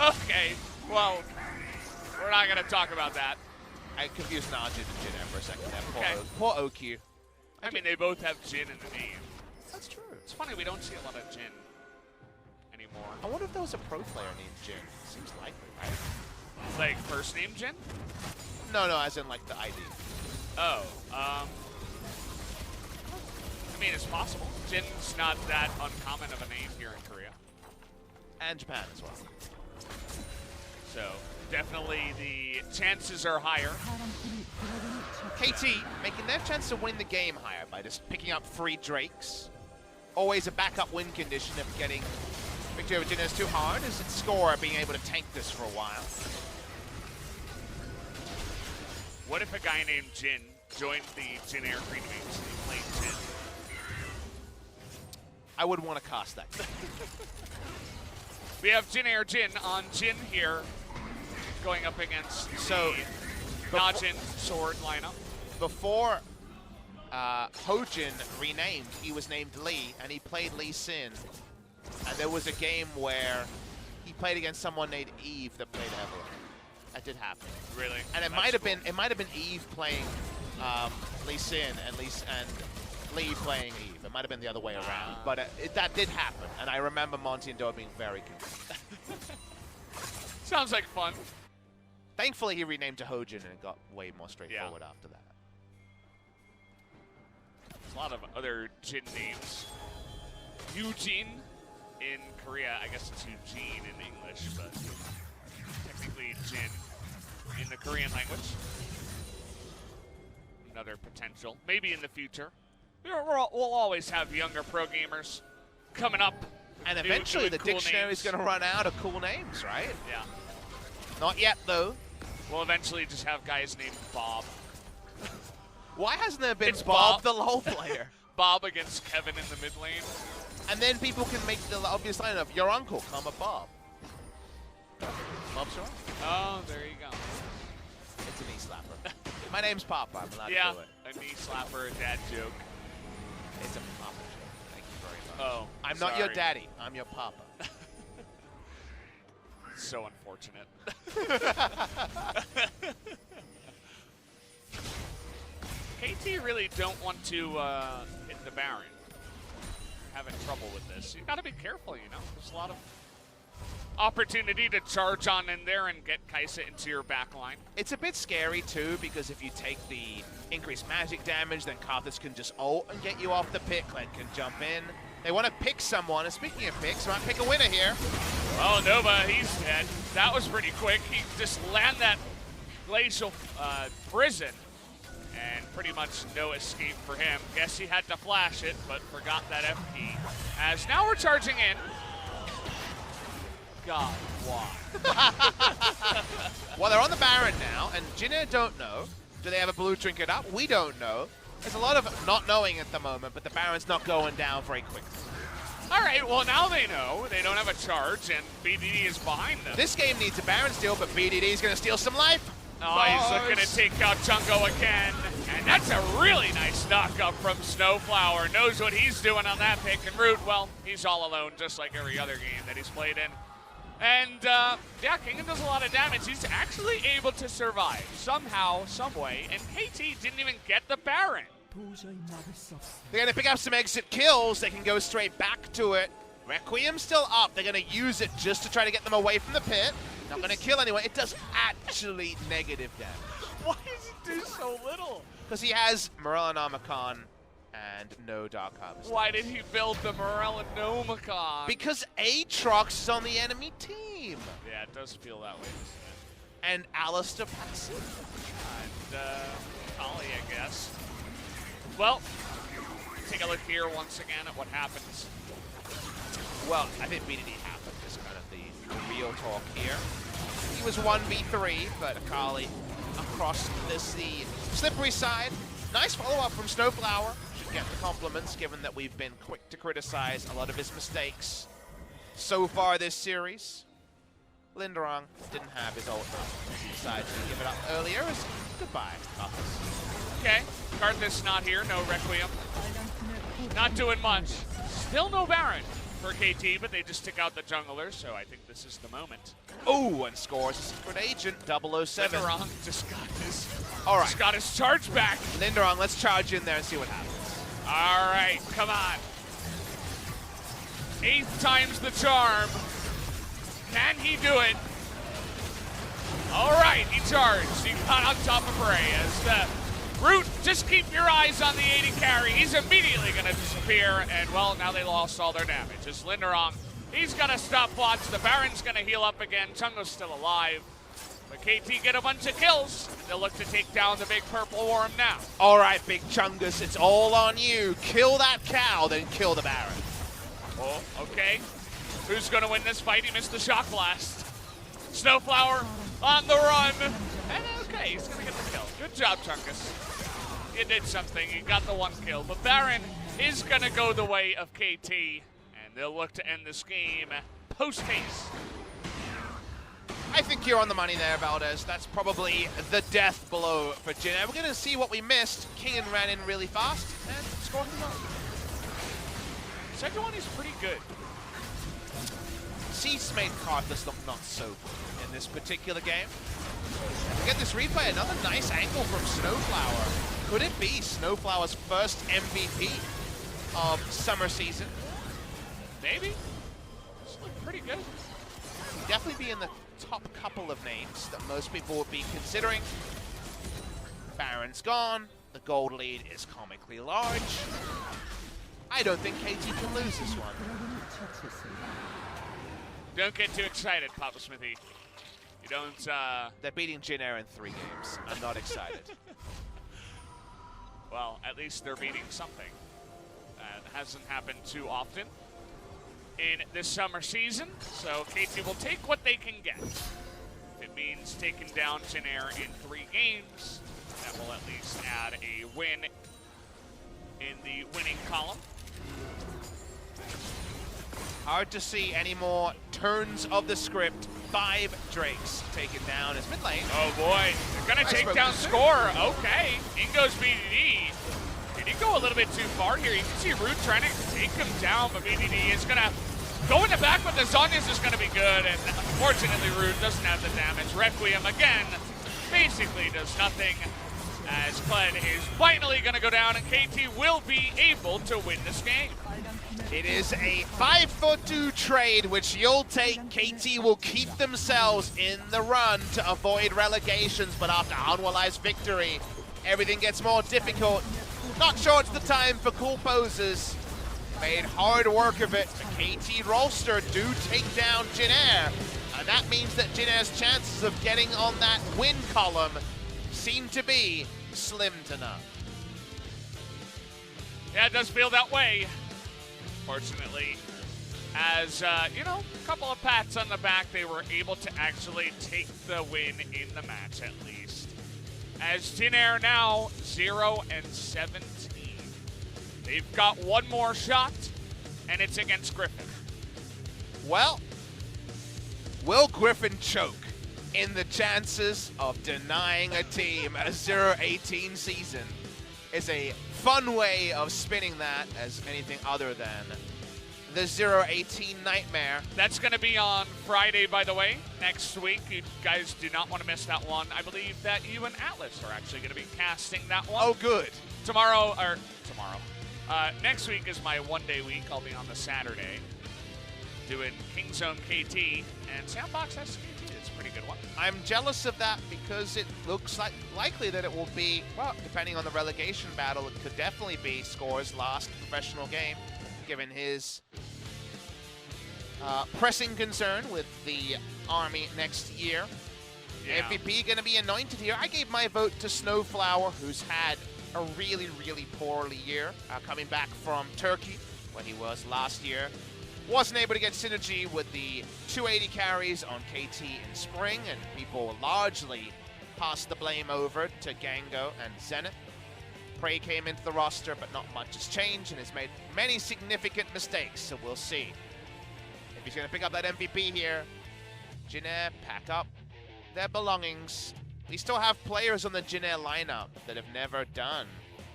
Okay. Well, we're not gonna talk about that. I confused Najin and Jin Air for a second there. Okay. Poor OQ. I mean, they both have Jin in the name. That's true. It's funny, we don't see a lot of Jin anymore. I wonder if there was a pro player named Jin. Seems likely, right? Like, first name Jin? No, as in like the ID. Oh, I mean, it's possible. Jin's not that uncommon of a name here in Korea. And Japan as well. So, definitely the chances are higher. KT making their chance to win the game higher by just picking up 3 Drakes. Always a backup win condition if getting victory over Jin is too hard, is its score being able to tank this for a while. What if a guy named Jin joined the Jin Air Greenwings and he played Jin? I would want to cast that. We have Jin Air Jin on Jin here, going up against So, the Najin sword lineup. Before Hojin renamed, he was named Lee, and he played Lee Sin. And there was a game where he played against someone named Eve that played Evelyn. That did happen. Really? And it might have been Eve playing Lee Sin and Lee playing Eve. It might have been the other way around, but that did happen. And I remember Monty and Doe being very confused. Sounds like fun. Thankfully, he renamed to Hojin and it got way more straightforward after that. There's a lot of other Jin names. Eugene in Korea. I guess it's Eugene in English, but technically Jin in the Korean language. Another potential. Maybe in the future. We'll always have younger pro gamers coming up. And eventually the cool dictionary's going to run out of cool names, right? Yeah. Not yet, though. We'll eventually just have guys named Bob. Why hasn't there been It's Bob Bob. the LoL player? Bob against Kevin in the mid lane. And then people can make the obvious line of your uncle, comma Bob. Bob's your uncle. Oh, there you go. It's a knee slapper. My name's Papa. I'm allowed to do it. A knee slapper, a dad joke. It's a Papa joke. Thank you very much. Oh, I'm not your daddy. I'm your Papa. So unfortunate. KT really don't want to hit the Baron. Having trouble with this. You gotta be careful, you know. There's a lot of opportunity to charge on in there and get Kai'Sa into your back line. It's a bit scary, too, because if you take the increased magic damage, then Karthus can just ult and get you off the pick. Kled can jump in. They want to pick someone, and speaking of picks, might pick a winner here. Oh, Nova, he's dead. That was pretty quick. He just landed that glacial prison, and pretty much no escape for him. Guess he had to flash it, but forgot that FP. As now we're charging in. God, why? Well, they're on the Baron now, and Jin Air don't know. Do they have a blue trinket up? We don't know. There's a lot of not knowing at the moment, but the Baron's not going down very quickly. All right, well, now they know. They don't have a charge, and BDD is behind them. This game needs a Baron steal, but BDD is going to steal some life. Oh, he's looking to take out Jungo again. And that's a really nice knock-up from SnowFlower. Knows what he's doing on that pick and root. Well, he's all alone, just like every other game that he's played in. And, yeah, Kingen does a lot of damage. He's actually able to survive somehow, some way. And KT didn't even get the Baron. They're going to pick up some exit kills. They can go straight back to it. Requiem's still up. They're going to use it just to try to get them away from the pit. Not going to kill anyone. It does actually negative damage. Why does it do so little? Because he has Morellonomicon and no Dark Harvest. Why did he build the Morellonomicon? Because Aatrox is on the enemy team. Yeah, it does feel that way, doesn't And Alistair passive. it? And, Ollie, I guess. Well, take a look here once again at what happens. Well, I think BDD happened is kind of the real talk here. He was 1v3, but Akali across the slippery side. Nice follow-up from SnowFlower. Should get the compliments, given that we've been quick to criticize a lot of his mistakes so far this series. Lindarinag didn't have his ult. He decided to give it up earlier. Goodbye, Karthus. Okay, Karthus not here, no Requiem. Not doing much. Still no Baron. for KT, but they just took out the jungler, so I think this is the moment. Oh, and scores a secret agent, 007. Lindarinag just got his charge back. Lindarinag, let's charge in there and see what happens. All right, come on. 8th time's the charm. Can he do it? All right, he charged. He got on top of Bray as the Root, just keep your eyes on the 80 carry. He's immediately going to disappear, and well, now they lost all their damage. As Lindarinag, he's going to stop watch. The Baron's going to heal up again. Chungo's still alive. But KT get a bunch of kills. They'll look to take down the big purple worm now. All right, Big Chungus, it's all on you. Kill that cow, then kill the Baron. Oh, okay. Who's going to win this fight? He missed the shock blast. SnowFlower on the run. And okay, he's going to get the kill. Good job, Chungus. You did something. You got the 1 kill. But Baron is going to go the way of KT, and they'll look to end this game post-haste. I think you're on the money there, Valdez. That's probably the death blow for Jin Air. We're going to see what we missed. Kingen ran in really fast and scored him up. Sejuani's pretty good. Cease made Karthus look not so good in this particular game. And to get this replay, another nice angle from SnowFlower. Could it be SnowFlower's first MVP of summer season? Maybe. This looked pretty good. Definitely be in the top couple of names that most people would be considering. Baron's gone. The gold lead is comically large. I don't think KT can lose this one. Don't get too excited, Papa Smithy. You don't, They're beating Jin Air in 3 games. I'm not excited. Well, at least they're beating something. That hasn't happened too often in this summer season, so KT will take what they can get. If it means taking down Jin Air in 3 games, that will at least add a win in the winning column. Hard to see any more turns of the script. 5 Drakes taken down as mid lane. Oh boy, they're gonna take down Score. Okay, in goes BDD. Did he go a little bit too far here? You can see Root trying to take him down, but BDD is gonna go in the back, but the Zhonya's is gonna be good, and unfortunately Root doesn't have the damage. Requiem again basically does nothing, as Kled is finally gonna go down, and KT will be able to win this game. It is a 5-for-2 trade, which you'll take. KT will keep themselves in the run to avoid relegations, but after Hanwhalai's victory, everything gets more difficult. Not sure it's the time for cool poses. Made hard work of it. The KT Rolster do take down Jin Air, and that means that Jin Air's chances of getting on that win column seem to be slim to none. Yeah, it does feel that way. Fortunately, as, you know, a couple of pats on the back, they were able to actually take the win in the match at least. As Jin Air now 0-17. They've got 1 more shot, and it's against Griffin. Well, will Griffin choke in the chances of denying a team a 0-18 season? Is a fun way of spinning that as anything other than the 0-18 nightmare. That's going to be on Friday, by the way, next week. You guys do not want to miss that one. I believe that you and Atlas are actually going to be casting that one. Oh, good. Next week is my one-day week. I'll be on the Saturday doing King Zone KT and Sandbox SKT. It's a pretty good one. I'm jealous of that because it looks likely that it will be, well, depending on the relegation battle, it could definitely be Score's last professional game, given his pressing concern with the Army next year. Yeah. MVP going to be anointed here. I gave my vote to SnowFlower, who's had a really, really poorly year, coming back from Turkey, where he was last year. Wasn't able to get synergy with the 280 carries on KT in spring, and people largely passed the blame over to Gango and Zenith. Prey came into the roster, but not much has changed, and has made many significant mistakes, so we'll see. If he's going to pick up that MVP here, Jin Air pack up their belongings. We still have players on the Jin Air lineup that have never done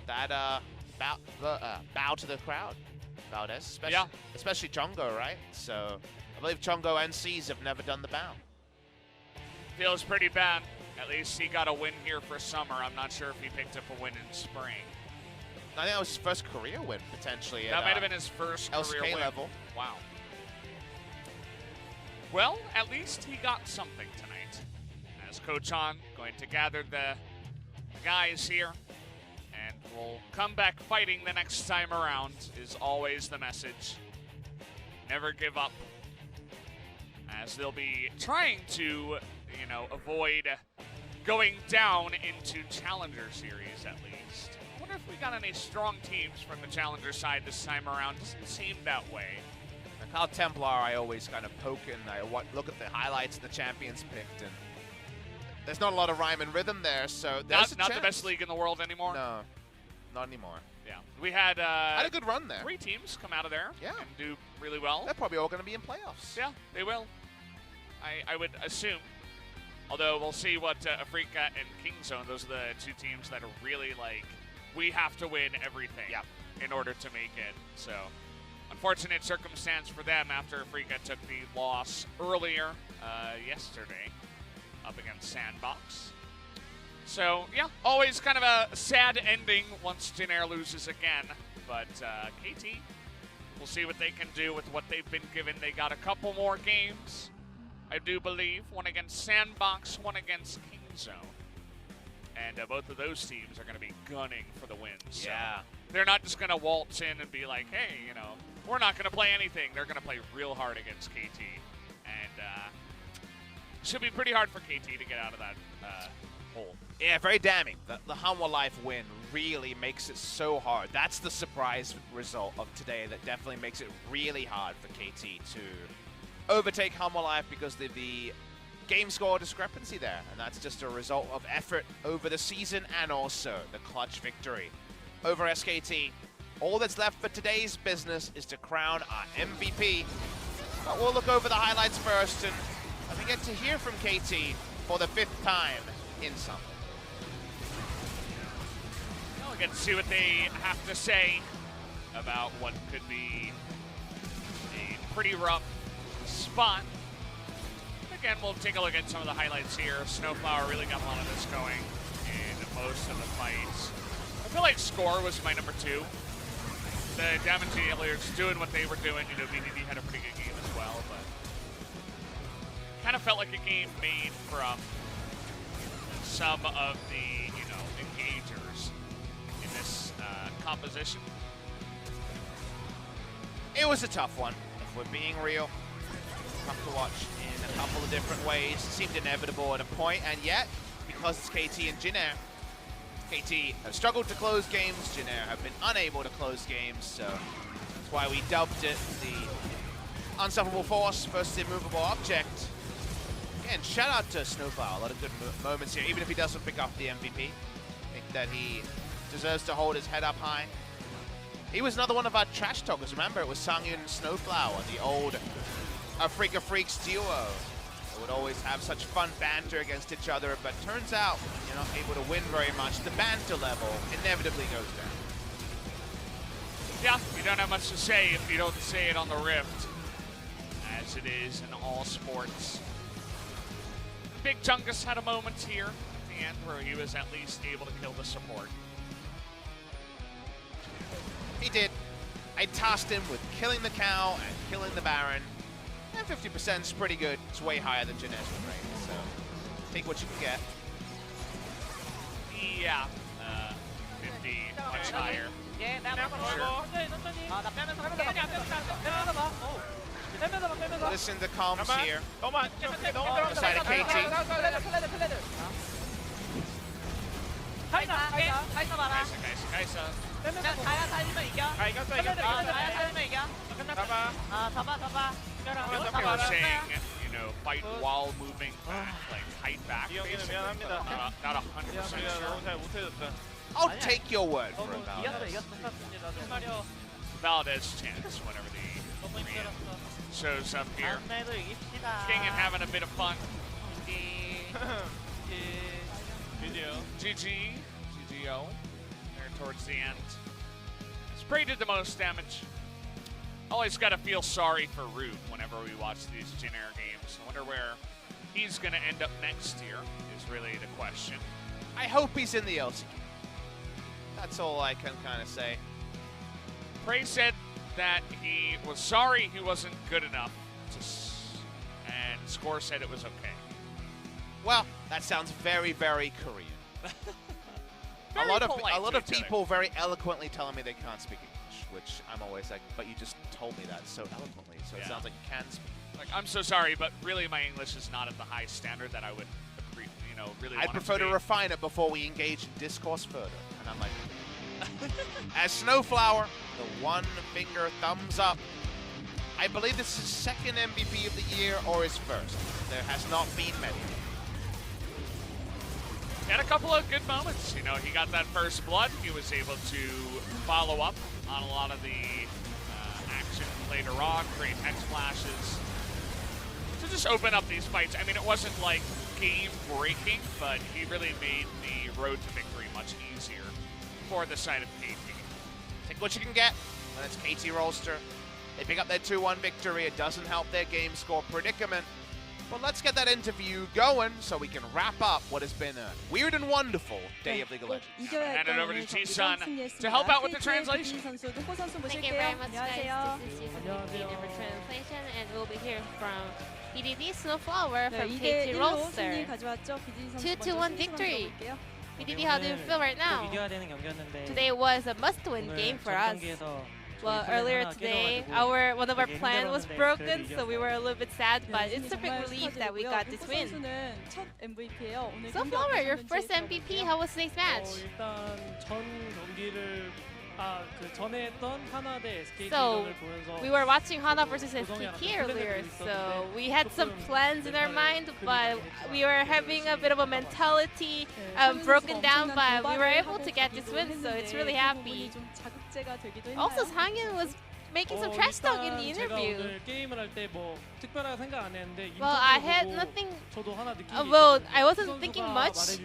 that bow to the crowd. Valdez, Yeah. especially Chongo, right? So I believe Chongo and C's have never done the bound. Feels pretty bad. At least he got a win here for summer. I'm not sure if he picked up a win in spring. I think that was his first career win, potentially. That might have been his first career LCK win. level. Wow. Well, at least he got something tonight. As Coach Han going to gather the guys here, and we'll come back fighting the next time around is always the message. Never give up, as they'll be trying to, avoid going down into Challenger Series at least. I wonder if we got any strong teams from the Challenger side this time around. Doesn't seem that way. Kyle Templar, I always kind of poke and I look at the highlights of the champions picked, and there's not a lot of rhyme and rhythm there, so there's Not the best league in the world anymore. No, not anymore. Yeah, we had a good run there. 3 teams come out of there Yeah. and do really well. They're probably all going to be in playoffs. Yeah, they will. I would assume. Although we'll see what Afrika and Kingzone, those are the 2 teams that are really like, we have to win everything in order to make it. So, unfortunate circumstance for them after Afrika took the loss earlier yesterday up against Sandbox. So, yeah, always kind of a sad ending once Jin Air loses again. But KT, we'll see what they can do with what they've been given. They got a couple more games, I do believe. One against Sandbox, one against Kingzone. And both of those teams are going to be gunning for the wins. So Yeah. they're not just going to waltz in and be like, hey, we're not going to play anything. They're going to play real hard against KT. And should be pretty hard for KT to get out of that hole. Yeah, very damning. The Hanwha Life win really makes it so hard. That's the surprise result of today that definitely makes it really hard for KT to overtake Hanwha Life because of the game score discrepancy there. And that's just a result of effort over the season and also the clutch victory over SKT. All that's left for today's business is to crown our MVP. But we'll look over the highlights first, and we get to hear from KT for the 5th time in summer. We'll get to see what they have to say about what could be a pretty rough spot. Again, we'll take a look at some of the highlights here. SnowFlower really got a lot of this going in most of the fights. I feel like Score was my number 2. The Damage Dealers doing what they were doing. VDD had a pretty good game as well, but kind of felt like a game made from some of the, engagers in this composition. It was a tough one, if we're being real. Tough to watch in a couple of different ways. It seemed inevitable at a point, and yet, because it's KT and Jin Air, KT have struggled to close games, Jin Air have been unable to close games, so that's why we dubbed it the Unstoppable Force versus the Immovable Object. Again, shout out to SnowFlower, a lot of good moments here, even if he doesn't pick up the MVP. I think that he deserves to hold his head up high. He was another one of our trash talkers. Remember, it was Sangyun and SnowFlower, the old Afrika Freaks duo. They would always have such fun banter against each other, but turns out when you're not able to win very much, the banter level inevitably goes down. Yeah, you don't have much to say if you don't say it on the Rift, as it is in all sports. Big Chungus had a moment here at the end where he was at least able to kill the support. He did. I tasked him with killing the cow and killing the Baron. And 50% is pretty good. It's way higher than Jin Air's win rate, so take what you can get. Yeah, 50, much higher. Listen to comms here. Side of KT. Kaisa. They were saying, fight while moving back, like height back, basically. Not 100% sure. I'll take your word for it, Valdez. Valdez chance whenever the Korean shows up here. Kingen having a bit of fun. GGO. There towards the end. Spray did the most damage. Always got to feel sorry for Root whenever we watch these Jin Air games. I wonder where he's going to end up next year is really the question. I hope he's in the LCK. That's all I can kind of say. Prey said that he was sorry he wasn't good enough, and Score said it was okay. Well, that sounds very, very Korean. Very a lot polite of to each people very eloquently telling me they can't speak English, which I'm always like, but you just told me that so eloquently, so it sounds like you can speak. Like, I'm so sorry, but really my English is not at the high standard that I would, really I'd want prefer it to to be. refine it before we engage in discourse further. And I'm like, as SnowFlower, the one finger thumbs up. I believe this is his second MVP of the year or his first. There has not been many. He had a couple of good moments. You know, he got that first blood. He was able to follow up on a lot of the action later on, create Hex flashes, to just open up these fights. I mean, it wasn't like game-breaking, but he really made the road to victory much easier for the side of KT. Take what you can get, and it's KT Rolster. They pick up their 2-1 victory. It doesn't help their game score predicament. But let's get that interview going so we can wrap up what has been a weird and wonderful day of League of Legends. Hand it over to Ji-sun to help out with the translation. Thank you very much, guys. This is the number translation, and we'll be hearing from BDD SnowFlower from KT Rolster. 2-1 victory. BDD, how do you feel right now? Today was a must-win game for us. Well, earlier today, one of our plans was broken, so we were a little bit sad, but it's a big relief that we got this win. SnowFlower, your first MVP, how was today's match? So, we were watching Hana versus SKT earlier, so we had some plans in our mind, but we were having a bit of a mentality broken down, but we were able to get this win, so it's really happy. Also, Kingen was making some trash talk in the interview. Well, I had nothing. Well, I wasn't thinking much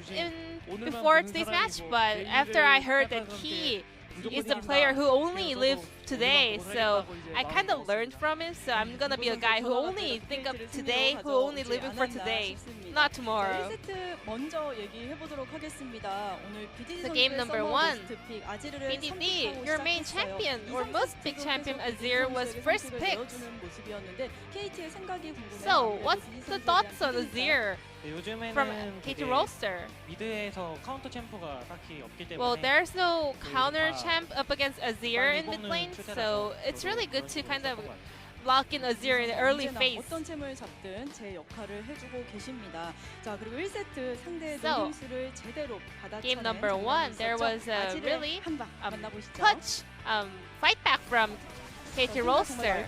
before today's match, but after I heard that he is the player who only lived today, so I kind of learned from him. So I'm gonna be a guy who only think of today, who only living for today, not tomorrow. So game number 1, BDD, your main champion, or most big champion, Azir, was first picked. So what's the thoughts on Azir from KT Rolster? Well, there's no counter champ up against Azir in mid lane, so it's really good to kind of lock in Azir in the early phase. So, game number 1, there was a really touch fight back from KT Rolster.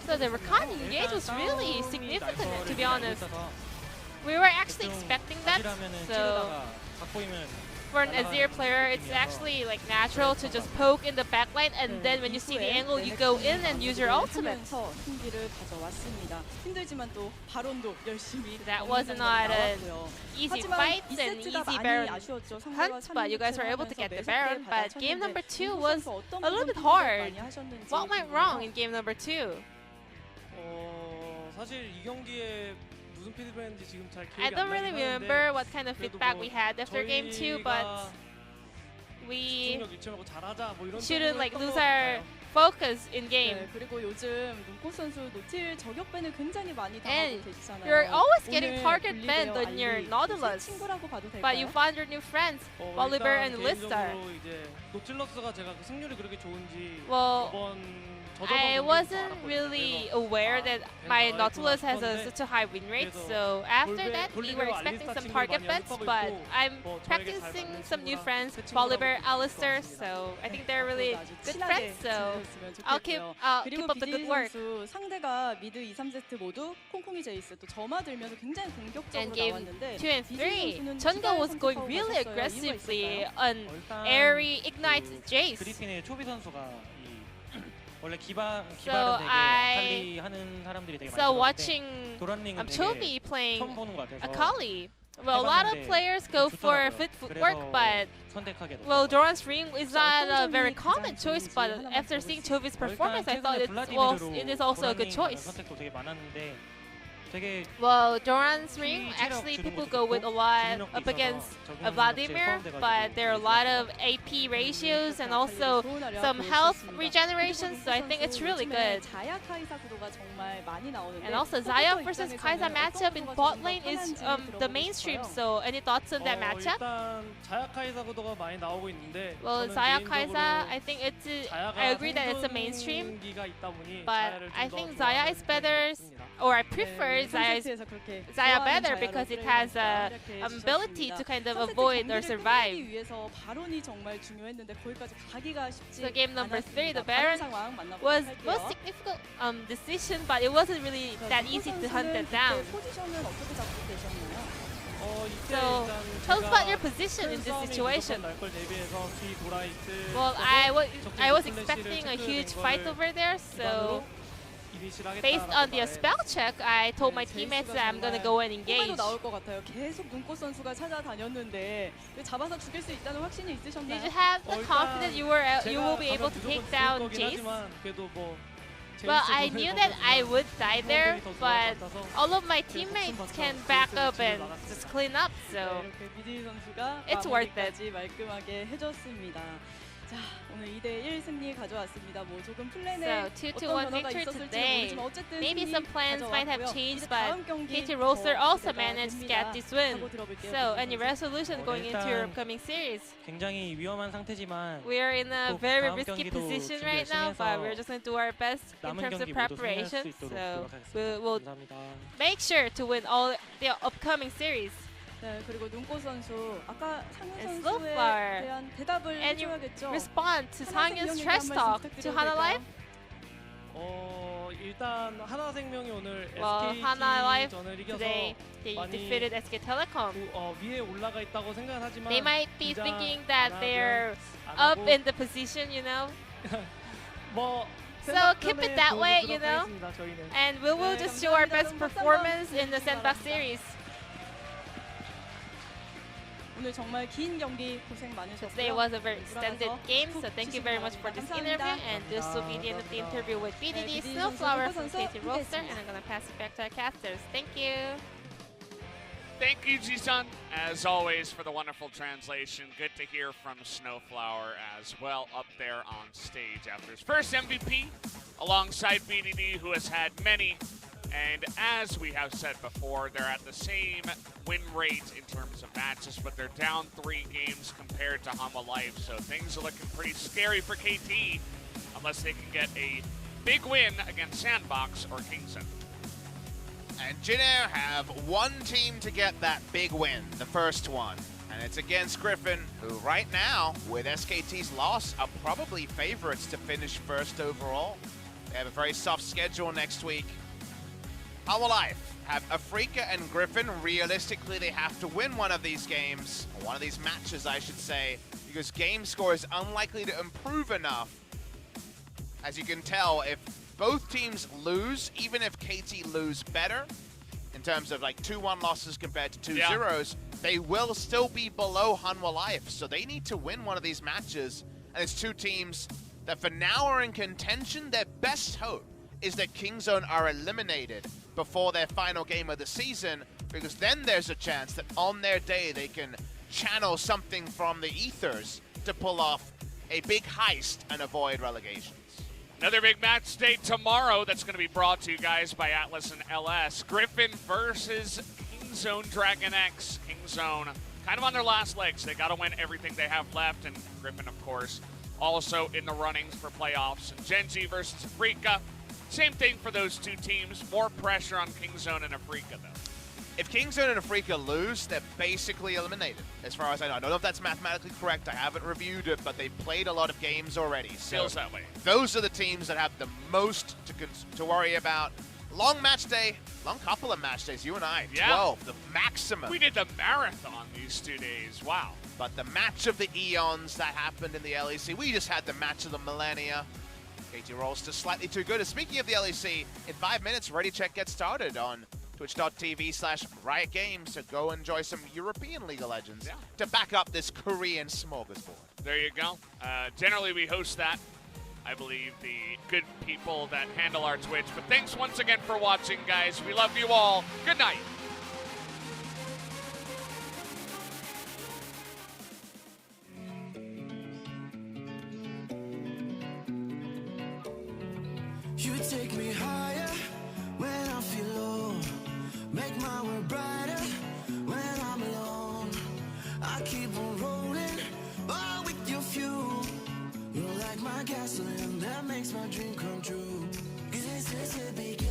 So the recon engage was really significant, to be honest. We were actually expecting that, so for an Azir player, it's actually like natural to just poke in the backline, and then when you see the angle, you go in and use your ultimate. That was not an easy fight and easy Baron hunt, but you guys were able to get the Baron. But game number 2 was a little bit hard. What went wrong in game number 2? I don't really remember what kind of feedback we had after game 2, but we shouldn't like lose our focus in game. And you're always getting target banned on your Nautilus, but you found your new friends, Oliver and Listar. Well, I wasn't really aware that my Nautilus has such a high win rate, so after that we were expecting some target bets, but I'm practicing some new friends, Oliver, Alistair, so I think they're really good friends, so I'll keep up the good work. And game 2 and 3, Chunga was going really aggressively on Airy Ignite Jace. So watching Toby playing Akali Well, a lot of players go for footwork, but well, Doran's ring is not a very common choice. But after seeing Chovi's performance, I thought it is also a good choice. Well, Doran's ring, actually people go with a lot up against Vladimir, but there are a lot of AP ratios and also some health regeneration, so I think it's really good. And also Xayah versus Kai'Sa matchup in bot lane is the mainstream, so any thoughts on that matchup? Well, Xayah Kai'Sa, I think I agree that it's a mainstream, but I think Xayah is better, or I prefer Xayah better because it has a ability to kind of avoid or survive. So game number 3, the Baron was most significant decision, but it wasn't really that easy to hunt that down. So tell us about your position in this situation. Well, I was expecting a huge fight over there, so based on the spell check, I told my teammates that I'm gonna go and engage. Did you have the confidence you will be able to take down Jace? Well, I knew that I would die there, but all of my teammates can back up and just clean up, so it's worth it. So 2-1 victory today. Maybe some plans might have changed, but KT Rolster also managed to get this win. So any resolution going into your upcoming series? We are in a very risky position right now, but we're just going to do our best in terms of preparation. So we'll make sure to win all the upcoming series. And SnowFlower, any response to Sanghyun's trash talk to Hana Life? Well, Hana Life today, they defeated SK Telecom. They might be thinking that they're up in the position, you know? So keep it that way, you know? And we will just show our best performance in the Sandbox series. Today was a very extended game, so thank you very much for this interview, and this will be the end of the interview with BDD, SnowFlower from KT Rolster, and I'm gonna pass it back to our casters. Thank you. Thank you, Ji-san, as always, for the wonderful translation. Good to hear from SnowFlower as well up there on stage after his first MVP alongside BDD, who has had many. And as we have said before, they're at the same win rate in terms of matches, but they're down 3 games compared to Hanwha Life. So things are looking pretty scary for KT unless they can get a big win against Sandbox or Kingen. And Jin Air have one team to get that big win, the first one. And it's against Griffin, who right now, with SKT's loss, are probably favorites to finish first overall. They have a very soft schedule next week. Hanwha Life have Afrika and Griffin. Realistically, they have to win one of these games, or one of these matches, I should say, because game score is unlikely to improve enough. As you can tell, if both teams lose, even if KT lose better, in terms of like 2-1 losses compared to 2 zeros, they will still be below Hanwha Life. So they need to win one of these matches. And it's 2 teams that for now are in contention. Their best hope is that Kingzone are eliminated before their final game of the season, because then there's a chance that on their day they can channel something from the ethers to pull off a big heist and avoid relegations. Another big match day tomorrow that's going to be brought to you guys by Atlas and LS. Griffin versus Kingzone Dragon X. Kingzone kind of on their last legs. They got to win everything they have left, and Griffin, of course, also in the runnings for playoffs. And Gen.G versus Afrika. Same thing for those 2 teams. More pressure on Kingzone and Afrika, though. If Kingzone and Afrika lose, they're basically eliminated, as far as I know. I don't know if that's mathematically correct. I haven't reviewed it, but they've played a lot of games already. So feels that way. Those are the teams that have the most to worry about. Long match day, long couple of match days. You and I, 12, the maximum. We did the marathon these 2 days. Wow. But the match of the eons that happened in the LEC, we just had the match of the millennia. KT Rolster slightly too good. And speaking of the LEC, in 5 minutes, Ready Check gets started on Twitch.tv/Riot Games to go enjoy some European League of Legends to back up this Korean smorgasbord. There you go. Generally, we host that. I believe the good people that handle our Twitch. But thanks once again for watching, guys. We love you all. Good night. You take me higher when I feel low. Make my world brighter when I'm alone. I keep on rolling, all with your fuel. You're like my gasoline that makes my dream come true. 'Cause this is the beginning.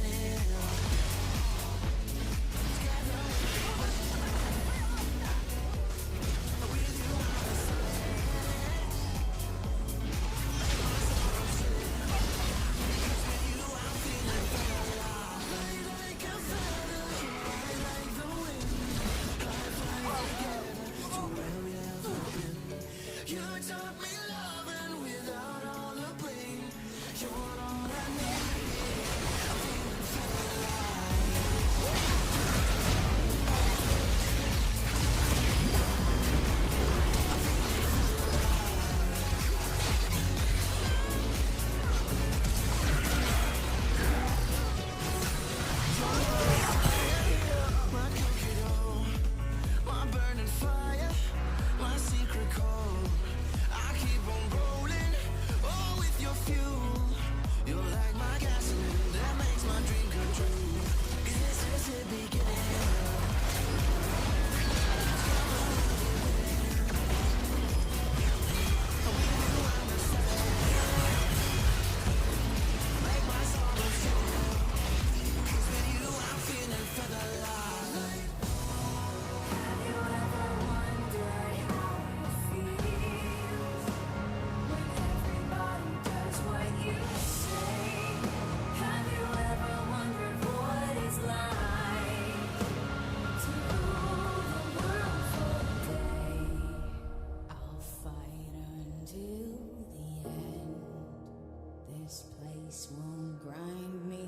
You taught me loving without all the pain. You're all I need. My cookie my burning fire, my secret code. I keep on rolling, oh, with your fuel. You're like my gasoline that makes my dream come true. 'Cause this is the beginning. Make my sorrow show. 'Cause with you I'm feeling feather light. Have you ever wondered how it feels when everybody does what you say? Have you ever wondered what it's like to rule the world for a day? I'll fight until the end. This place won't grind me